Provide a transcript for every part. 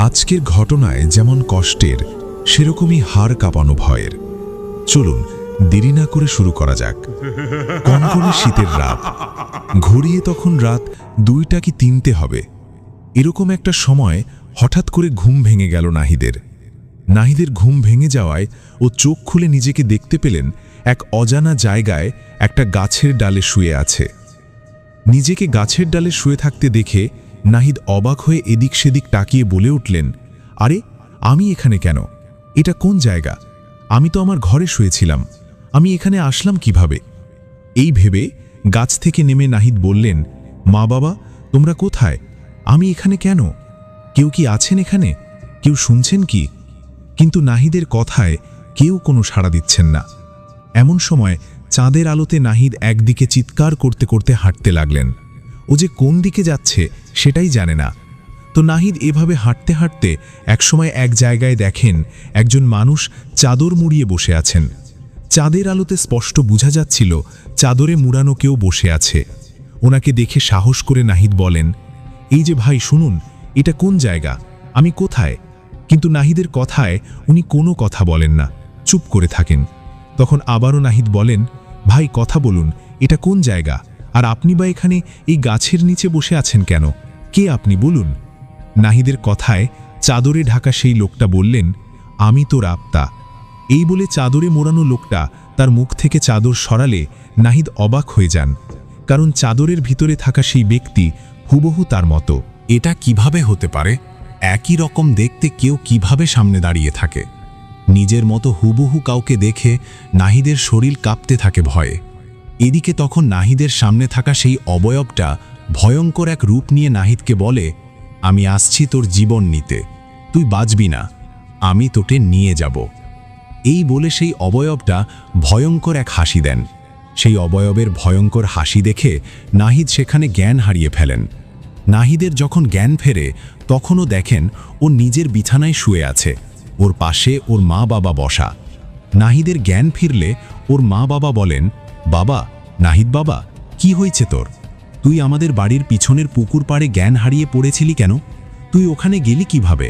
আজকের ঘটনায় যেমন কষ্টের, সেরকমই হাড় কাঁপানো ভয়ের। চলুন দেরি না করে শুরু করা যাক। কনকনে শীতের রাত, ঘুরিয়ে তখন রাত 2টা কি 3টে হবে। এরকম একটা সময় হঠাৎ করে ঘুম ভেঙে গেল নাহিদের ঘুম ভেঙে যাওয়ায় ও চোখ খুলে নিজেকে দেখতে পেলেন এক অজানা জায়গায় একটা গাছের ডালে শুয়ে আছে। নিজেকে গাছের ডালে শুয়ে থাকতে দেখে নাহিদ অবাক হয়ে এদিক সেদিক তাকিয়ে বলে উঠলেন, আরে আমি এখানে কেন? এটা কোন জায়গা? আমি তো আমার ঘরে শুয়েছিলাম, আমি এখানে আসলাম কিভাবে? এই ভেবে গাছ থেকে নেমে নাহিদ বললেন, মা বাবা তোমরা কোথায়? আমি এখানে কেন? কেউ কি আছেন এখানে? কেউ শুনছেন কি? কিন্তু নাহিদের কথায় কেউ কোনো সাড়া দিচ্ছেন না। এমন সময় চাঁদের আলোতে নাহিদ একদিকে চিৎকার করতে করতে হাঁটতে লাগলেন। ও যে কোন দিকে যাচ্ছে সেটাই জানে না। তো নাহিদ এভাবে হাঁটতে হাঁটতে একসময় এক জায়গায় দেখেন একজন মানুষ চাদর মুড়িয়ে বসে আছেন। চাঁদের আলোতে স্পষ্ট বোঝা যাচ্ছিল চাদরে মুড়ানো কেউ বসে আছে। ওনাকে দেখে সাহস করে নাহিদ বলেন, এই যে ভাই শুনুন, এটা কোন জায়গা? আমি কোথায়? কিন্তু নাহিদের কথায় উনি কোনো কথা বলেন না, চুপ করে থাকেন। তখন আবারও নাহিদ বলেন, ভাই কথা বলুন, এটা কোন জায়গা? আর আপনি বা এখানে এই গাছের নিচে বসে আছেন কেন? কে আপনি বলুন? নাহিদের কথায় চাদরে ঢাকা সেই লোকটা বললেন, আমি তোর আত্মা। এই বলে চাদরে মোড়ানো লোকটা তার মুখ থেকে চাদর সরালে নাহিদ অবাক হয়ে যান, কারণ চাদরের ভিতরে থাকা সেই ব্যক্তি হুবহু তার মতো। এটা কিভাবে হতে পারে? একই রকম দেখতে কেউ কিভাবে সামনে দাঁড়িয়ে থাকে? নিজের মতো হুবহু কাউকে দেখে নাহিদের শরীর কাঁপতে থাকে ভয়ে। এদিকে তখন নাহিদের সামনে থাকা সেই অবয়বটা ভয়ঙ্কর এক রূপ নিয়ে নাহিদকে বলে, আমি আসছি তোর জীবন নিতে, তুই বাঁচবি না, আমি তোকে নিয়ে যাব। এই বলে সেই অবয়বটা ভয়ঙ্কর এক হাসি দেন। সেই অবয়বের ভয়ঙ্কর হাসি দেখে নাহিদ সেখানে জ্ঞান হারিয়ে ফেলেন। নাহিদের যখন জ্ঞান ফেরে তখনও দেখেন ও নিজের বিছানায় শুয়ে আছে, ওর পাশে ওর মা বাবা বসা। নাহিদের জ্ঞান ফিরলে ওর মা বাবা বলেন, বাবা, নাহিদ বাবা, কি হয়েছে তোর? তুই আমাদের বাড়ির পিছনের পুকুর পাড়ে জ্ঞান হারিয়ে পড়েছিলি কেন? তুই ওখানে গেলি কিভাবে?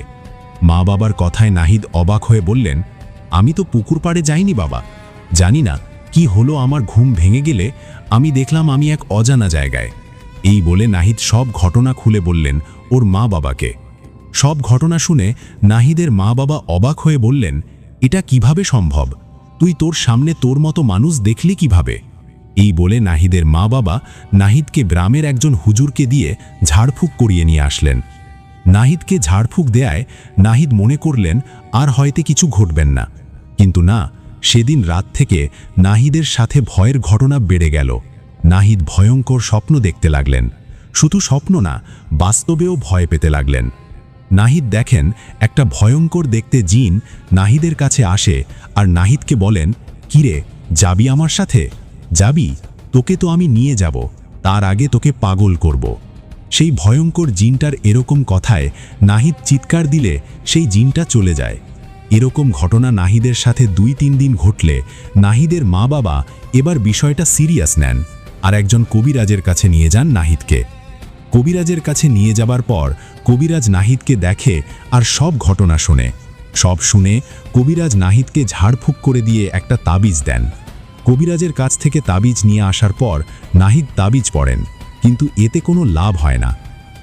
মা বাবার কথায় নাহিদ অবাক হয়ে বললেন, আমি তো পুকুর পাড়ে যাইনি বাবা, জানি না কি হলো। আমার ঘুম ভেঙে গেলে আমি দেখলাম আমি এক অজানা জায়গায়। এই বলে নাহিদ সব ঘটনা খুলে বললেন ওর মা বাবাকে। সব ঘটনা শুনে নাহিদের মা বাবা অবাক হয়ে বললেন, এটা কিভাবে সম্ভব? তুই তোর সামনে তোর মতো মানুষ দেখলি কিভাবে? এই বলে নাহিদের মা বাবা নাহিদকে গ্রামের একজন হুজুরকে দিয়ে ঝাড়ফুঁক করিয়ে নিয়ে আসলেন। নাহিদকে ঝাড়ফুঁক দেয়ায় নাহিদ মনে করলেন আর হয়তো কিছু ঘটবেন না। কিন্তু না, সেদিন রাত থেকে নাহিদের সাথে ভয়ের ঘটনা বেড়ে গেল। নাহিদ ভয়ঙ্কর স্বপ্ন দেখতে লাগলেন। শুধু স্বপ্ন না, বাস্তবেও ভয় পেতে লাগলেন। নাহিদ দেখেন একটা ভয়ঙ্কর দেখতে জিন নাহিদের কাছে আসে আর নাহিদকে বলেন, কিরে, যাবি আমার সাথে? যাবি? তোকে তো আমি নিয়ে যাব, তার আগে তোকে পাগল করব। সেই ভয়ঙ্কর জিনটার এরকম কথায় নাহিদ চিৎকার দিলে সেই জিনটা চলে যায়। এরকম ঘটনা নাহিদের সাথে 2-3 দিন ঘটলে নাহিদের মা বাবা এবার বিষয়টা সিরিয়াস নেন আর একজন কবিরাজের কাছে নিয়ে যান নাহিদকে। কবিরাজের কাছে নিয়ে যাবার পর কবিরাজ নাহিদকে দেখে আর সব ঘটনা শোনে। সব শুনে কবিরাজ নাহিদকে ঝাড়ফুঁক করে দিয়ে একটা তাবিজ দেন। কবিরাজের কাছ থেকে তাবিজ নিয়ে আসার পর নাহিদ তাবিজ পড়েন, কিন্তু এতে কোনো লাভ হয় না।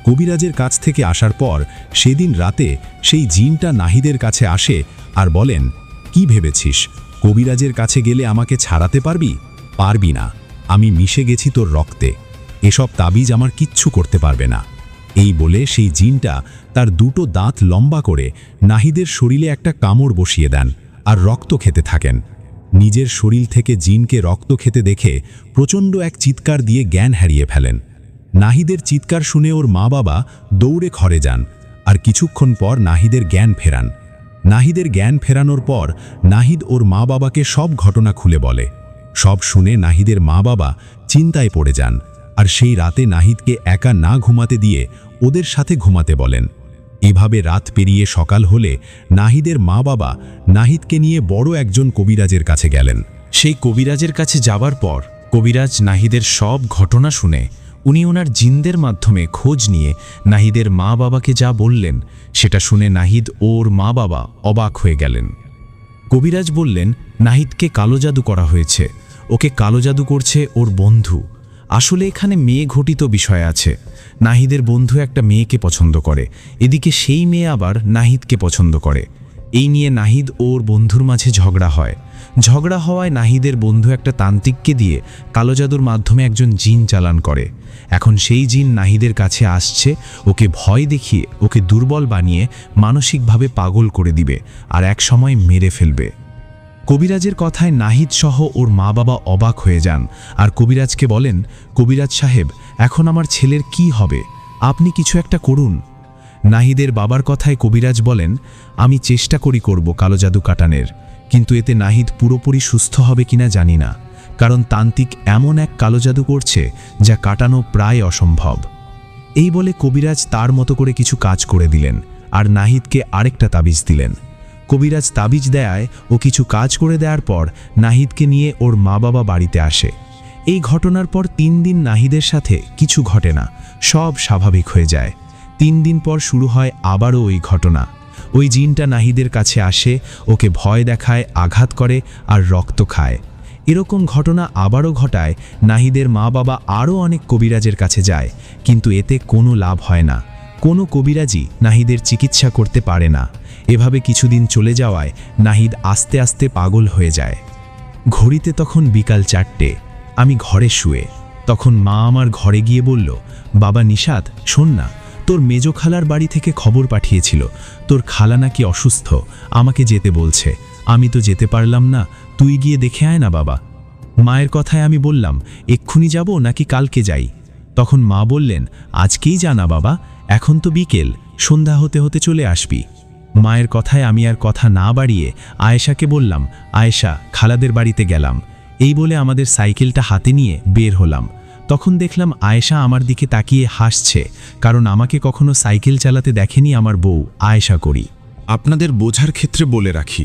কবিরাজের কাছ থেকে আসার পর সেদিন রাতে সেই জিনটা নাহিদের কাছে আসে আর বলেন, কি ভেবেছিস কবিরাজের কাছে গেলে আমাকে ছাড়াতে পারবি? পারবি না, আমি মিশে গেছি তোর রক্তে, এসব তাবিজ আমার কিচ্ছু করতে পারবে না। এই বলে সেই জিনটা তার 2টো দাঁত লম্বা করে নাহিদের শরীরে একটা কামড় বসিয়ে দেন আর রক্ত খেতে থাকেন। নিজের শরীর থেকে জিনকে রক্ত খেতে দেখে প্রচণ্ড এক চিৎকার দিয়ে জ্ঞান হারিয়ে ফেলেন। নাহিদের চিৎকার শুনে ওর মা বাবা দৌড়ে ঘরে যান আর কিছুক্ষণ পর নাহিদের জ্ঞান ফেরান। নাহিদের জ্ঞান ফেরানোর পর নাহিদ ওর মা বাবাকে সব ঘটনা খুলে বলে। সব শুনে নাহিদের মা বাবা চিন্তায় পড়ে যান আর সেই রাতে নাহিদকে একা না ঘুমাতে দিয়ে ওদের সাথে ঘুমাতে বলেন। এভাবে রাত পেরিয়ে সকাল হলে নাহিদের মা বাবা নাহিদকে নিয়ে বড় একজন কবিরাজের কাছে গেলেন। সেই কবিরাজের কাছে যাবার পর কবিরাজ নাহিদের সব ঘটনা শুনে উনি ওনার জিনদের মাধ্যমে খোঁজ নিয়ে নাহিদের মা বাবাকে যা বললেন সেটা শুনে নাহিদ ওর মা বাবা অবাক হয়ে গেলেন। কবিরাজ বললেন, নাহিদকে কালো জাদু করা হয়েছে, ওকে কালো জাদু করছে ওর বন্ধু। আসলে এখানে মেয়ে ঘটিত বিষয় আছে। নাহিদের বন্ধু একটা মেয়েকে পছন্দ করে, এদিকে সেই মেয়ে আবার নাহিদকে পছন্দ করে। এই নিয়ে নাহিদ ওর বন্ধুর মাঝে ঝগড়া হয়। ঝগড়া হওয়ায় নাহিদের বন্ধু একটা তান্ত্রিককে দিয়ে কালো জাদুর মাধ্যমে একজন জিন চালান করে। এখন সেই জিন নাহিদের কাছে আসছে ওকে ভয় দেখিয়ে ওকে দুর্বল বানিয়ে মানসিকভাবে পাগল করে দিবে আর এক সময় মেরে ফেলবে। কবিরাজের কথায় নাহিদ সহ ওর মা বাবা অবাক হয়ে যান আর কবিরাজকে বলেন, কবিরাজ সাহেব, এখন আমার ছেলের কি হবে? আপনি কিছু একটা করুন। নাহিদের বাবার কথায় কবিরাজ বলেন, আমি চেষ্টা করব কালো জাদু কাটানের, কিন্তু এতে নাহিদ পুরোপুরি সুস্থ হবে কিনা জানি না, কারণ তান্ত্রিক এমন এক কালো জাদু করছে যা কাটানো প্রায় অসম্ভব। এই বলে কবিরাজ তার মতো করে কিছু কাজ করে দিলেন আর নাহিদকে আরেকটা তাবিজ দিলেন। কবিরাজ তাবিজ দেয় ও কিছু কাজ করে দেওয়ার পর নাহিদকে নিয়ে ওর মা বাবা বাড়িতে আসে। এই ঘটনার পর 3 দিন নাহিদের সাথে কিছু ঘটে না, সব স্বাভাবিক হয়ে যায়। 3 দিন পর শুরু হয় আবারও ওই ঘটনা। ওই জিনটা নাহিদের কাছে আসে, ওকে ভয় দেখায়, আঘাত করে আর রক্ত খায়। এরকম ঘটনা আবারও ঘটায়। নাহিদের মা বাবা আরও অনেক কবিরাজের কাছে যায়, কিন্তু এতে কোনো লাভ হয় না। কোনো কবিরাজই নাহিদের চিকিৎসা করতে পারে না। এভাবে কিছুদিন চলে যাওয়ায় নাহিদ আস্তে আস্তে পাগল হয়ে যায়। ঘড়িতে তখন বিকাল 4টে। আমি ঘরে শুয়ে। তখন মা আমার ঘরে গিয়ে বলল, বাবা নিশাত, শোন না, তোর মেজো খালার বাড়ি থেকে খবর পাঠিয়েছিল, তোর খালা নাকি অসুস্থ, আমাকে যেতে বলছে। আমি তো যেতে পারলাম না, তুই গিয়ে দেখে আয় না বাবা। মায়ের কথায় আমি বললাম, এক্ষুনি যাব নাকি কালকে যাই? তখন মা বললেন, আজকেই জানা বাবা, এখন তো বিকেল, সন্ধ্যা হতে হতে চলে আসবি। মায়ের কথায় আমি আর কথা না বাড়িয়ে আয়েশাকে বললাম, আয়েশা, খালাদের বাড়িতে গেলাম। এই বলে আমাদের সাইকেলটা হাতে নিয়ে বের হলাম। তখন দেখলাম আয়েশা আমার দিকে তাকিয়ে হাসছে, কারণ আমাকে কখনো সাইকেল চালাতে দেখেনি আমার বউ আয়েশা করি। আপনাদের বোঝার ক্ষেত্রে বলে রাখি,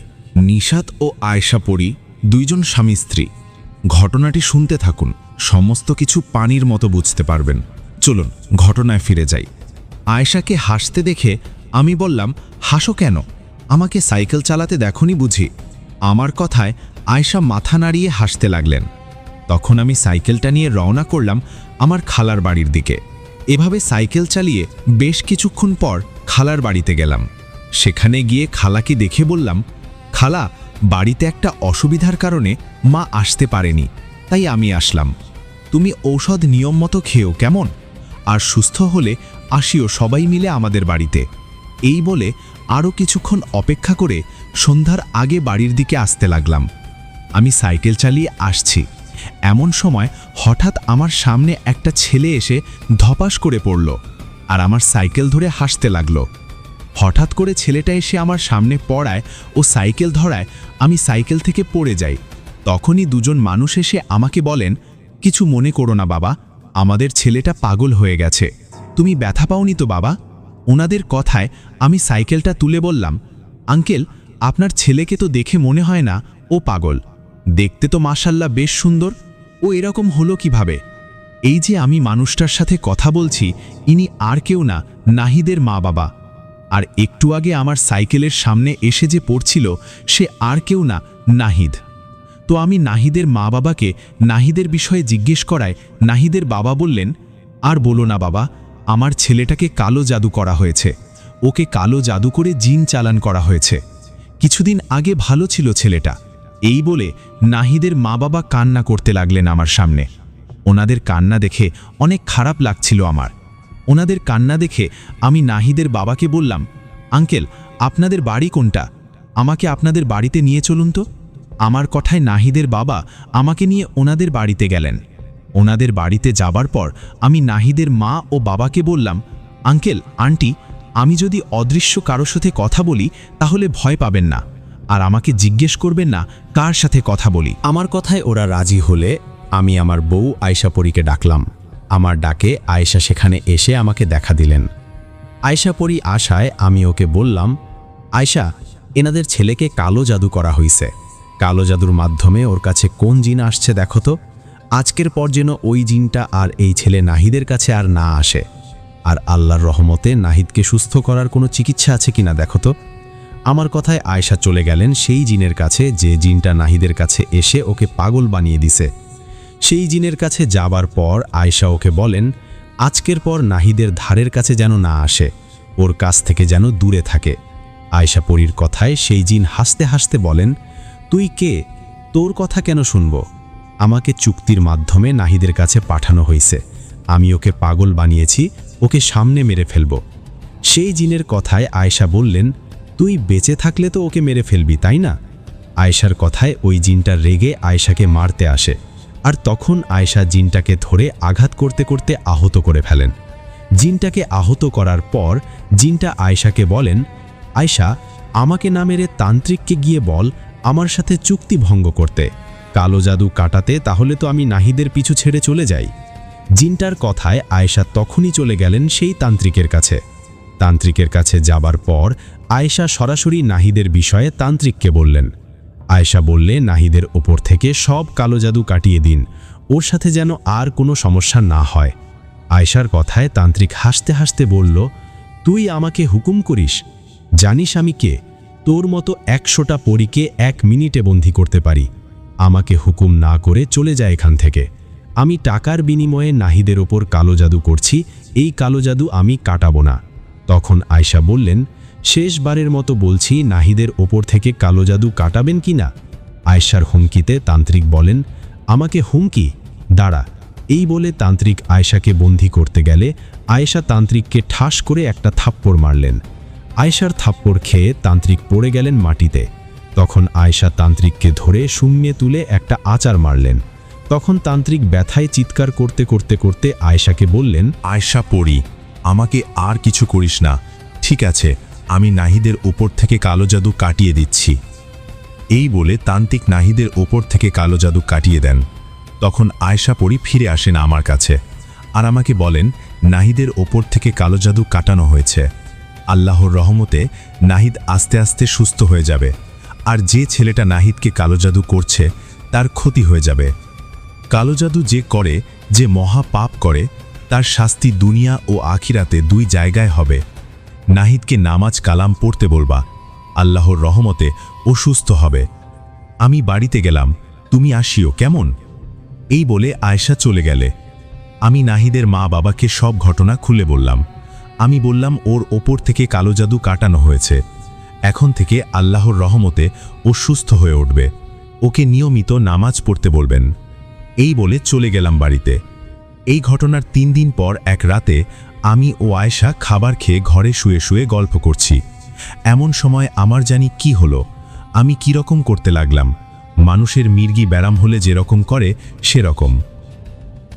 নিশাত ও আয়েশা পরি 2 জন স্বামী স্ত্রী। ঘটনাটি শুনতে থাকুন, সমস্ত কিছু পানির মতো বুঝতে পারবেন। চলুন ঘটনায় ফিরে যাই। আয়েশাকে হাসতে দেখে আমি বললাম, হাসো কেন? আমাকে সাইকেল চালাতে দেখনি বুঝি? আমার কথায় আয়েশা মাথা নাড়িয়ে হাসতে লাগলেন। তখন আমি সাইকেলটা নিয়ে রওনা করলাম আমার খালার বাড়ির দিকে। এভাবে সাইকেল চালিয়ে বেশ কিছুক্ষণ পর খালার বাড়িতে গেলাম। সেখানে গিয়ে খালাকে দেখে বললাম, খালা, বাড়িতে একটা অসুবিধার কারণে মা আসতে পারেনি, তাই আমি আসলাম। তুমি ঔষধ নিয়ম মতো খেও কেমন? আর সুস্থ হলে আসিও সবাই মিলে আমাদের বাড়িতে। এই বলে আরও কিছুক্ষণ অপেক্ষা করে সন্ধ্যার আগে বাড়ির দিকে আসতে লাগলাম। আমি সাইকেল চালিয়ে আসছি, এমন সময় হঠাৎ আমার সামনে একটা ছেলে এসে ধপাস করে পড়ল আর আমার সাইকেল ধরে হাসতে লাগলো। হঠাৎ করে ছেলেটা এসে আমার সামনে পড়ায় ও সাইকেল ধরায় আমি সাইকেল থেকে পড়ে যাই। তখনই 2 জন মানুষ এসে আমাকে বলেন, কিছু মনে করো না বাবা, আমাদের ছেলেটা পাগল হয়ে গেছে, তুমি ব্যথা পাওনি তো বাবা? ওনাদের কথায় আমি সাইকেলটা তুলে বললাম, আঙ্কেল, আপনার ছেলেকে তো দেখে মনে হয় না ও পাগল, দেখতে তো মাশাল্লাহ বেশ সুন্দর, ও এরকম হলো কিভাবে? এই যে আমি মানুষটার সাথে কথা বলছি, ইনি আর কেউ না, নাহিদের মা বাবা। আর একটু আগে আমার সাইকেলের সামনে এসে যে পড়ছিল সে আর কেউ না, নাহিদ। তো আমি নাহিদের মা বাবাকে নাহিদের বিষয়ে জিজ্ঞেস করায় নাহিদের বাবা বললেন, আর বলো না বাবা, আমার ছেলেটাকে কালো জাদু করা হয়েছে, ওকে কালো জাদু করে জিন চালান করা হয়েছে। কিছুদিন আগে ভালো ছিল ছেলেটা। এই বলে নাহিদের মা বাবা কান্না করতে লাগলেন আমার সামনে। ওনাদের কান্না দেখে অনেক খারাপ লাগছিল আমার। ওনাদের কান্না দেখে আমি নাহিদের বাবাকে বললাম, আঙ্কেল, আপনাদের বাড়ি কোনটা? আমাকে আপনাদের বাড়িতে নিয়ে চলুন তো। আমার কথায় নাহিদের বাবা আমাকে নিয়ে ওনাদের বাড়িতে গেলেন। ওনাদের বাড়িতে যাবার পর আমি নাহিদের মা ও বাবাকে বললাম, আঙ্কেল, আন্টি, আমি যদি অদৃশ্য কারোর সাথে কথা বলি তাহলে ভয় পাবেন না, আর আমাকে জিজ্ঞেস করবেন না কার সাথে কথা বলি। আমার কথায় ওরা রাজি হলে আমি আমার বউ আয়েশা পরীকে ডাকলাম। আমার ডাকে আয়েশা সেখানে এসে আমাকে দেখা দিলেন। আয়েশা পরী আশায় আমি ওকে বললাম, আয়েশা, এনাদের ছেলেকে কালো জাদু করা হয়েছে, কালো জাদুর মাধ্যমে ওর কাছে কোন জিন আসছে দেখো তো। আজকের পর যেন ওই জিনটা আর এই ছেলে নাহিদের কাছে আর না আসে। আর আল্লাহর রহমতে নাহিদকে সুস্থ করার কোনো চিকিৎসা আছে কিনা দেখো তো। আমার কথায় আয়েশা চলে গেলেন সেই জিনের কাছে যে জিনটা নাহিদের কাছে এসে ওকে পাগল বানিয়ে দিছে। সেই জিনের কাছে যাবার পর আয়েশা ওকে বলেন, আজকের পর নাহিদের ধারের কাছে যেন না আসে, ওর কাছ থেকে যেন দূরে থাকে। আয়েশা পরীর কথায় সেই জিন হাসতে হাসতে বলেন, তুই কে? তোর কথা কেন শুনব? আমাকে চুক্তির মাধ্যমে নাহিদের কাছে পাঠানো হয়েছে। আমি ওকে পাগল বানিয়েছি, ওকে সামনে মেরে ফেলব। সেই জিনের কথায় আয়েশা বললেন, তুই বেঁচে থাকলে তো ওকে মেরে ফেলবি, তাই না? আয়েশার কথায় ওই জিনটা রেগে আয়েশাকে মারতে আসে, আর তখন আয়েশা জিনটাকে ধরে আঘাত করতে করতে আহত করে ফেলেন। জিনটাকে আহত করার পর জিনটা আয়েশাকে বলেন, আয়েশা, আমাকে না মেরে তান্ত্রিককে গিয়ে বল আমার সাথে চুক্তি ভঙ্গ করতে, কালো জাদু কাটাতে, তাহলে তো আমি নাহিদের পিছু ছেড়ে চলে যাই। জিনটার কথায় আয়েশা তখনই চলে গেলেন সেই তান্ত্রিকের কাছে। তান্ত্রিকের কাছে যাবার পর আয়েশা সরাসরি নাহিদের বিষয়ে তান্ত্রিককে বললেন। আয়েশা বললে, নাহিদের ওপর থেকে সব কালো জাদু কাটিয়ে দিন, ওর সাথে যেন আর কোনো সমস্যা না হয়। আয়েশার কথায় তান্ত্রিক হাসতে হাসতে বলল, তুই আমাকে হুকুম করিস? জানিস আমি কে? তোর মতো 100টা পরীকে 1 মিনিটে বন্দী করতে পারি। আমাকে হুকুম না করে চলে যায় এখান থেকে। আমি টাকার বিনিময়ে নাহিদের ওপর কালো জাদু করছি, এই কালো জাদু আমি কাটাবো না। তখন আয়েশা বললেন, শেষবারের মতো বলছি, নাহিদের ওপর থেকে কালো জাদু কাটাবেন কি না? আয়েশার হুমকিতে তান্ত্রিক বলেন, আমাকে হুমকি? দাঁড়া। এই বলে তান্ত্রিক আয়েশাকে বন্দী করতে গেলে আয়েশা তান্ত্রিককে ঠাস করে একটা থাপ্পড় মারলেন। আয়েশার থাপ্পড় খেয়ে তান্ত্রিক পড়ে গেলেন মাটিতে। তখন আয়েশা তান্ত্রিককে ধরে শূন্যে তুলে একটা আচার মারলেন। তখন তান্ত্রিক ব্যথায় চিৎকার করতে করতে করতে আয়েশাকে বললেন, আয়েশা পড়ি, আমাকে আর কিছু করিস না, ঠিক আছে, আমি নাহিদের ওপর থেকে কালো জাদু কাটিয়ে দিচ্ছি। এই বলে তান্ত্রিক নাহিদের ওপর থেকে কালো জাদু কাটিয়ে দেন। তখন আয়েশা পড়ি ফিরে আসেন আমার কাছে, আর আমাকে বলেন, নাহিদের ওপর থেকে কালো জাদু কাটানো হয়েছে। আল্লাহর রহমতে নাহিদ আস্তে আস্তে সুস্থ হয়ে যাবে, আর যে ছেলেটা নাহিদকে কালো জাদু করছে তার ক্ষতি হয়ে যাবে। কালো জাদু যে করে, যে মহা পাপ করে, তার শাস্তি দুনিয়া ও আখিরাতে 2 জায়গায় হবে। নাহিদকে নামাজ কালাম পড়তে বলবা, আল্লাহর রহমতে ও সুস্থ হবে। আমি বাড়িতে গেলাম, তুমি আসিও কেমন? এই বলে আয়েশা চলে গেলে। আমি নাহিদের মা বাবাকে সব ঘটনা খুলে বললাম। আমি বললাম, ওর ওপর থেকে কালো জাদু কাটানো হয়েছে, এখন থেকে আল্লাহর রহমতে ও সুস্থ হয়ে উঠবে, ওকে নিয়মিত নামাজ পড়তে বলবেন। এই বলে চলে গেলাম বাড়িতে। এই ঘটনার 3 দিন পর এক রাতে আমি ও আয়েশা খাবার খেয়ে ঘরে শুয়ে শুয়ে গল্প করছি। এমন সময় আমার জানি কি হলো, আমি কিরকম করতে লাগলাম, মানুষের মির্গি ব্যারাম হলে যেরকম করে সেরকম।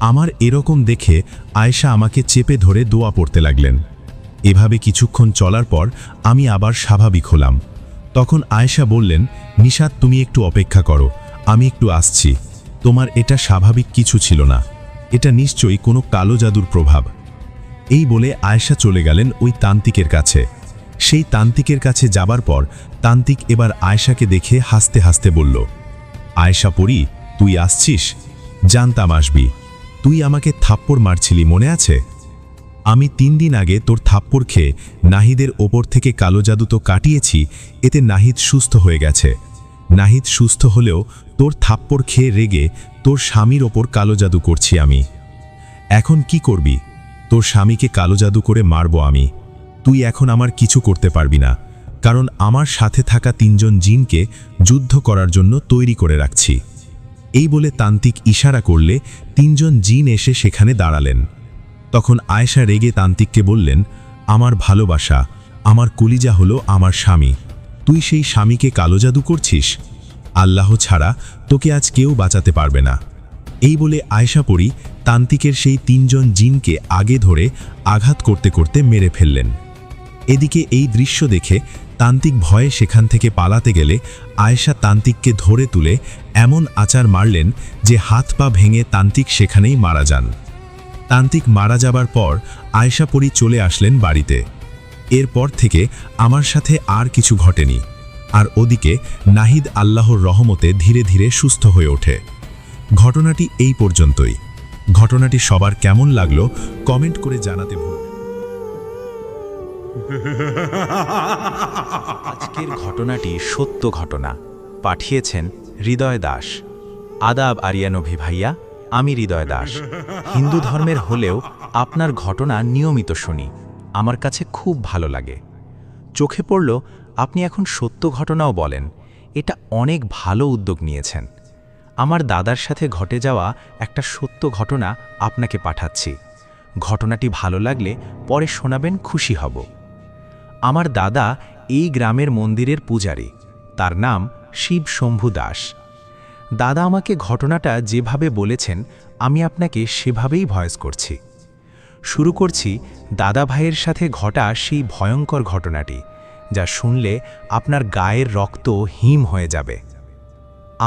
আমার এরকম দেখে আয়েশা আমাকে চেপে ধরে দোয়া পড়তে লাগলেন। এভাবে কিছুক্ষণ চলার পর আমি আবার স্বাভাবিক হলাম। তখন আয়েশা বললেন, নিশাত, তুমি একটু অপেক্ষা করো, আমি একটু আসছি। তোমার এটা স্বাভাবিক কিছু ছিল না, এটা নিশ্চয়ই কোনো কালো জাদুর প্রভাব। এই বলে আয়েশা চলে গেলেন ওই তান্ত্রিকের কাছে। সেই তান্ত্রিকের কাছে যাবার পর তান্ত্রিক এবার আয়েশাকে দেখে হাসতে হাসতে বলল, আয়েশা পড়ি, তুই আসছিস? জানতাম আসবি। তুই আমাকে থাপ্পড় মারছিলি, মনে আছে? আমি 3 দিন আগে তোর থাপ্পড় খেয়ে নাহিদের ওপর থেকে কালো জাদু তো কাটিয়েছি, এতে নাহিদ সুস্থ হয়ে গেছে। নাহিদ সুস্থ হলেও তোর থাপ্পড় খেয়ে রেগে তোর স্বামীর ওপর কালো জাদু করছি আমি। এখন কি করবি? তোর স্বামীকে কালো জাদু করে মারব আমি। তুই এখন আমার কিছু করতে পারবি না, কারণ আমার সাথে থাকা 3 জন জিনকে যুদ্ধ করার জন্য তৈরি করে রাখছি। এই বলে তান্ত্রিক ইশারা করলে 3 জন জিন এসে সেখানে দাঁড়ালেন। তখন আয়েশা রেগে তান্ত্রিককে বললেন, আমার ভালোবাসা, আমার কলিজা হলো আমার স্বামী, তুই সেই স্বামীকে কালো জাদু করছিস? আল্লাহ ছাড়া তোকে আজ কেউ বাঁচাতে পারবে না। এই বলে আয়েশা পড়ি তান্ত্রিকের সেই 3 জন জিনকে আগে ধরে আঘাত করতে করতে মেরে ফেললেন। এদিকে এই দৃশ্য দেখে তান্ত্রিক ভয়ে সেখান থেকে পালাতে গেলে আয়েশা তান্ত্রিককে ধরে তুলে এমন আচার মারলেন যে হাত পা ভেঙে তান্ত্রিক সেখানেই মারা যান। তান্ত্রিক মারা যাবার পর আয়েশা পড়ি চলে আসলেন বাড়িতে। এরপর থেকে আমার সাথে আর কিছু ঘটেনি। আর ওদিকে নাহিদ আল্লাহর রহমতে ধীরে ধীরে সুস্থ হয়ে ওঠে। ঘটনাটি এই পর্যন্তই। ঘটনাটি সবার কেমন লাগলো কমেন্ট করে জানাতে ভুলবেন না। আজকের ঘটনাটি সত্য ঘটনা, পাঠিয়েছেন হৃদয় দাস। আদাব আরিয়ানভি ভাইয়া, আমি হৃদয় দাস। হিন্দু ধর্মের হলেও আপনার ঘটনা নিয়মিত শুনি, আমার কাছে খুব ভালো লাগে। চোখে পড়ল আপনি এখন সত্য ঘটনাও বলেন, এটা অনেক ভালো উদ্যোগ নিয়েছেন। আমার দাদার সাথে ঘটে যাওয়া একটা সত্য ঘটনা আপনাকে পাঠাচ্ছি। ঘটনাটি ভালো লাগলে পরে শোনাবেন, খুশি হব। আমার দাদা এই গ্রামের মন্দিরের পূজারী, তার নাম শিব শম্ভু দাস। দাদা আমাকে ঘটনাটা যেভাবে বলেছেন আমি আপনাকে সেভাবেই ভয়েস করছি। শুরু করছি দাদা ভাইয়ের সাথে ঘটা সেই ভয়ঙ্কর ঘটনাটি, যা শুনলে আপনার গায়ের রক্ত হিম হয়ে যাবে।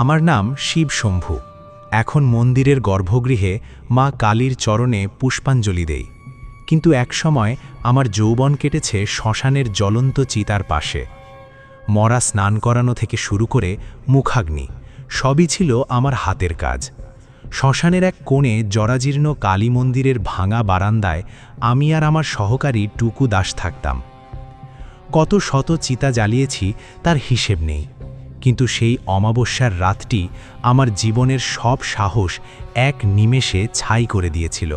আমার নাম শিব শম্ভু। এখন মন্দিরের গর্ভগৃহে মা কালীর চরণে পুষ্পাঞ্জলি দেই, কিন্তু একসময় আমার যৌবন কেটেছে শ্মশানের জ্বলন্ত চিতার পাশে। মরা স্নান করানো থেকে শুরু করে মুখাগ্নি সবই ছিল আমার হাতের কাজ। শ্মশানের এক কোণে জরাজীর্ণ কালী মন্দিরের ভাঙা বারান্দায় আমি আর আমার সহকারী টুকু দাস থাকতাম। কত শত চিতা জ্বালিয়েছি তার হিসেব নেই, কিন্তু সেই অমাবস্যার রাতটি আমার জীবনের সব সাহস এক নিমেষে ছাই করে দিয়েছিল।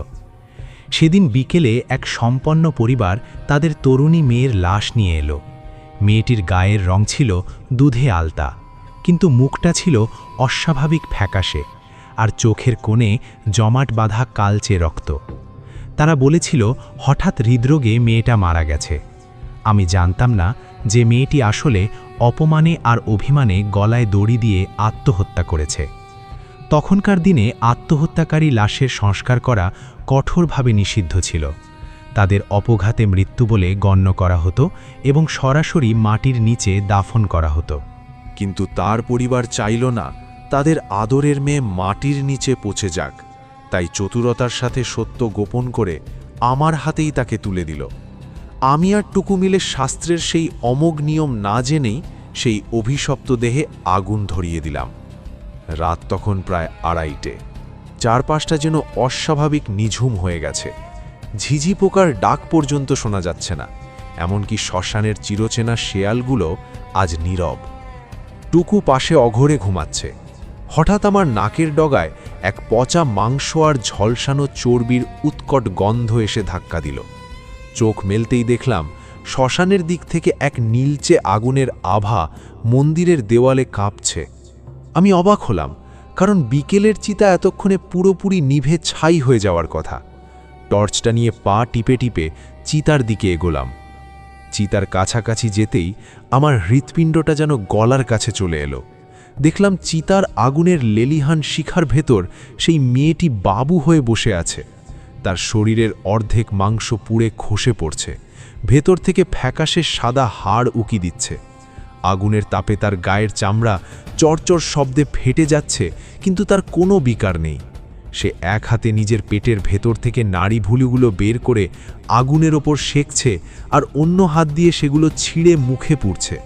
সেদিন বিকেলে এক সম্পন্ন পরিবার তাদের তরুণী মেয়ের লাশ নিয়ে এলো। মেয়েটির গায়ের রং ছিল দুধে আলতা, কিন্তু মুখটা ছিল অস্বাভাবিক ফ্যাকাশে, আর চোখের কোণে জমাট বাঁধা কালচে রক্ত। তারা বলেছিল হঠাৎ হৃদরোগে মেয়েটা মারা গেছে। আমি জানতাম না যে মেয়েটি আসলে অপমানে আর অভিমানে গলায় দড়ি দিয়ে আত্মহত্যা করেছে। তখনকার দিনে আত্মহত্যাকারী লাশের সংস্কার করা কঠোরভাবে নিষিদ্ধ ছিল। তাদের অপঘাতে মৃত্যু বলে গণ্য করা হতো এবং সরাসরি মাটির নিচে দাফন করা হতো। কিন্তু তার পরিবার চাইল না তাদের আদরের মেয়ে মাটির নিচে পচে যাক, তাই চতুরতার সাথে সত্য গোপন করে আমার হাতেই তাকে তুলে দিল। আমি আর টুকু মিলে শাস্ত্রের সেই অমোঘ নিয়ম না জেনেই সেই অভিশপ্ত দেহে আগুন ধরিয়ে দিলাম। রাত তখন প্রায় 2:30। চারপাশটা যেন অস্বাভাবিক নিঝুম হয়ে গেছে। ঝিঝি পোকার ডাক পর্যন্ত শোনা যাচ্ছে না, এমনকি শ্মশানের চিরচেনা শেয়ালগুলো আজ নীরব। টুকু পাশে অঘরে ঘুমাচ্ছে। হঠাৎ আমার নাকের ডগায় এক পচা মাংস আর ঝলসানো চর্বির উৎকট গন্ধ এসে ধাক্কা দিল। চোখ মেলতেই দেখলাম শ্মশানের দিক থেকে এক নীলচে আগুনের আভা মন্দিরের দেওয়ালে কাঁপছে। আমি অবাক হলাম, কারণ বিকেলের চিতা এতক্ষণে পুরোপুরি নিভে ছাই হয়ে যাওয়ার কথা। টর্চটা নিয়ে পা টিপে টিপে চিতার দিকে এগোলাম। চিতার কাছাকাছি যেতেই আমার হৃৎপিণ্ডটা যেন গলার কাছে চলে এলো। দেখলাম চিতার আগুনের লেলিহান শিখার ভেতর সেই মেয়েটি বাবু হয়ে বসে আছে। তার শরীরের অর্ধেক মাংস পুড়ে খসে পড়ছে, ভেতর থেকে ফ্যাকাশে সাদা হাড় উকি দিচ্ছে। আগুনের তাপে তার গায়ের চামড়া চরচর শব্দে ফেটে যাচ্ছে, কিন্তু তার কোনো বিকার নেই। সে এক হাতে নিজের পেটের ভেতর থেকে নাড়ি ভুলিগুলো বের করে আগুনের ওপর সেঁকছে, আর অন্য হাত দিয়ে সেগুলো ছিঁড়ে মুখে পুড়ছে।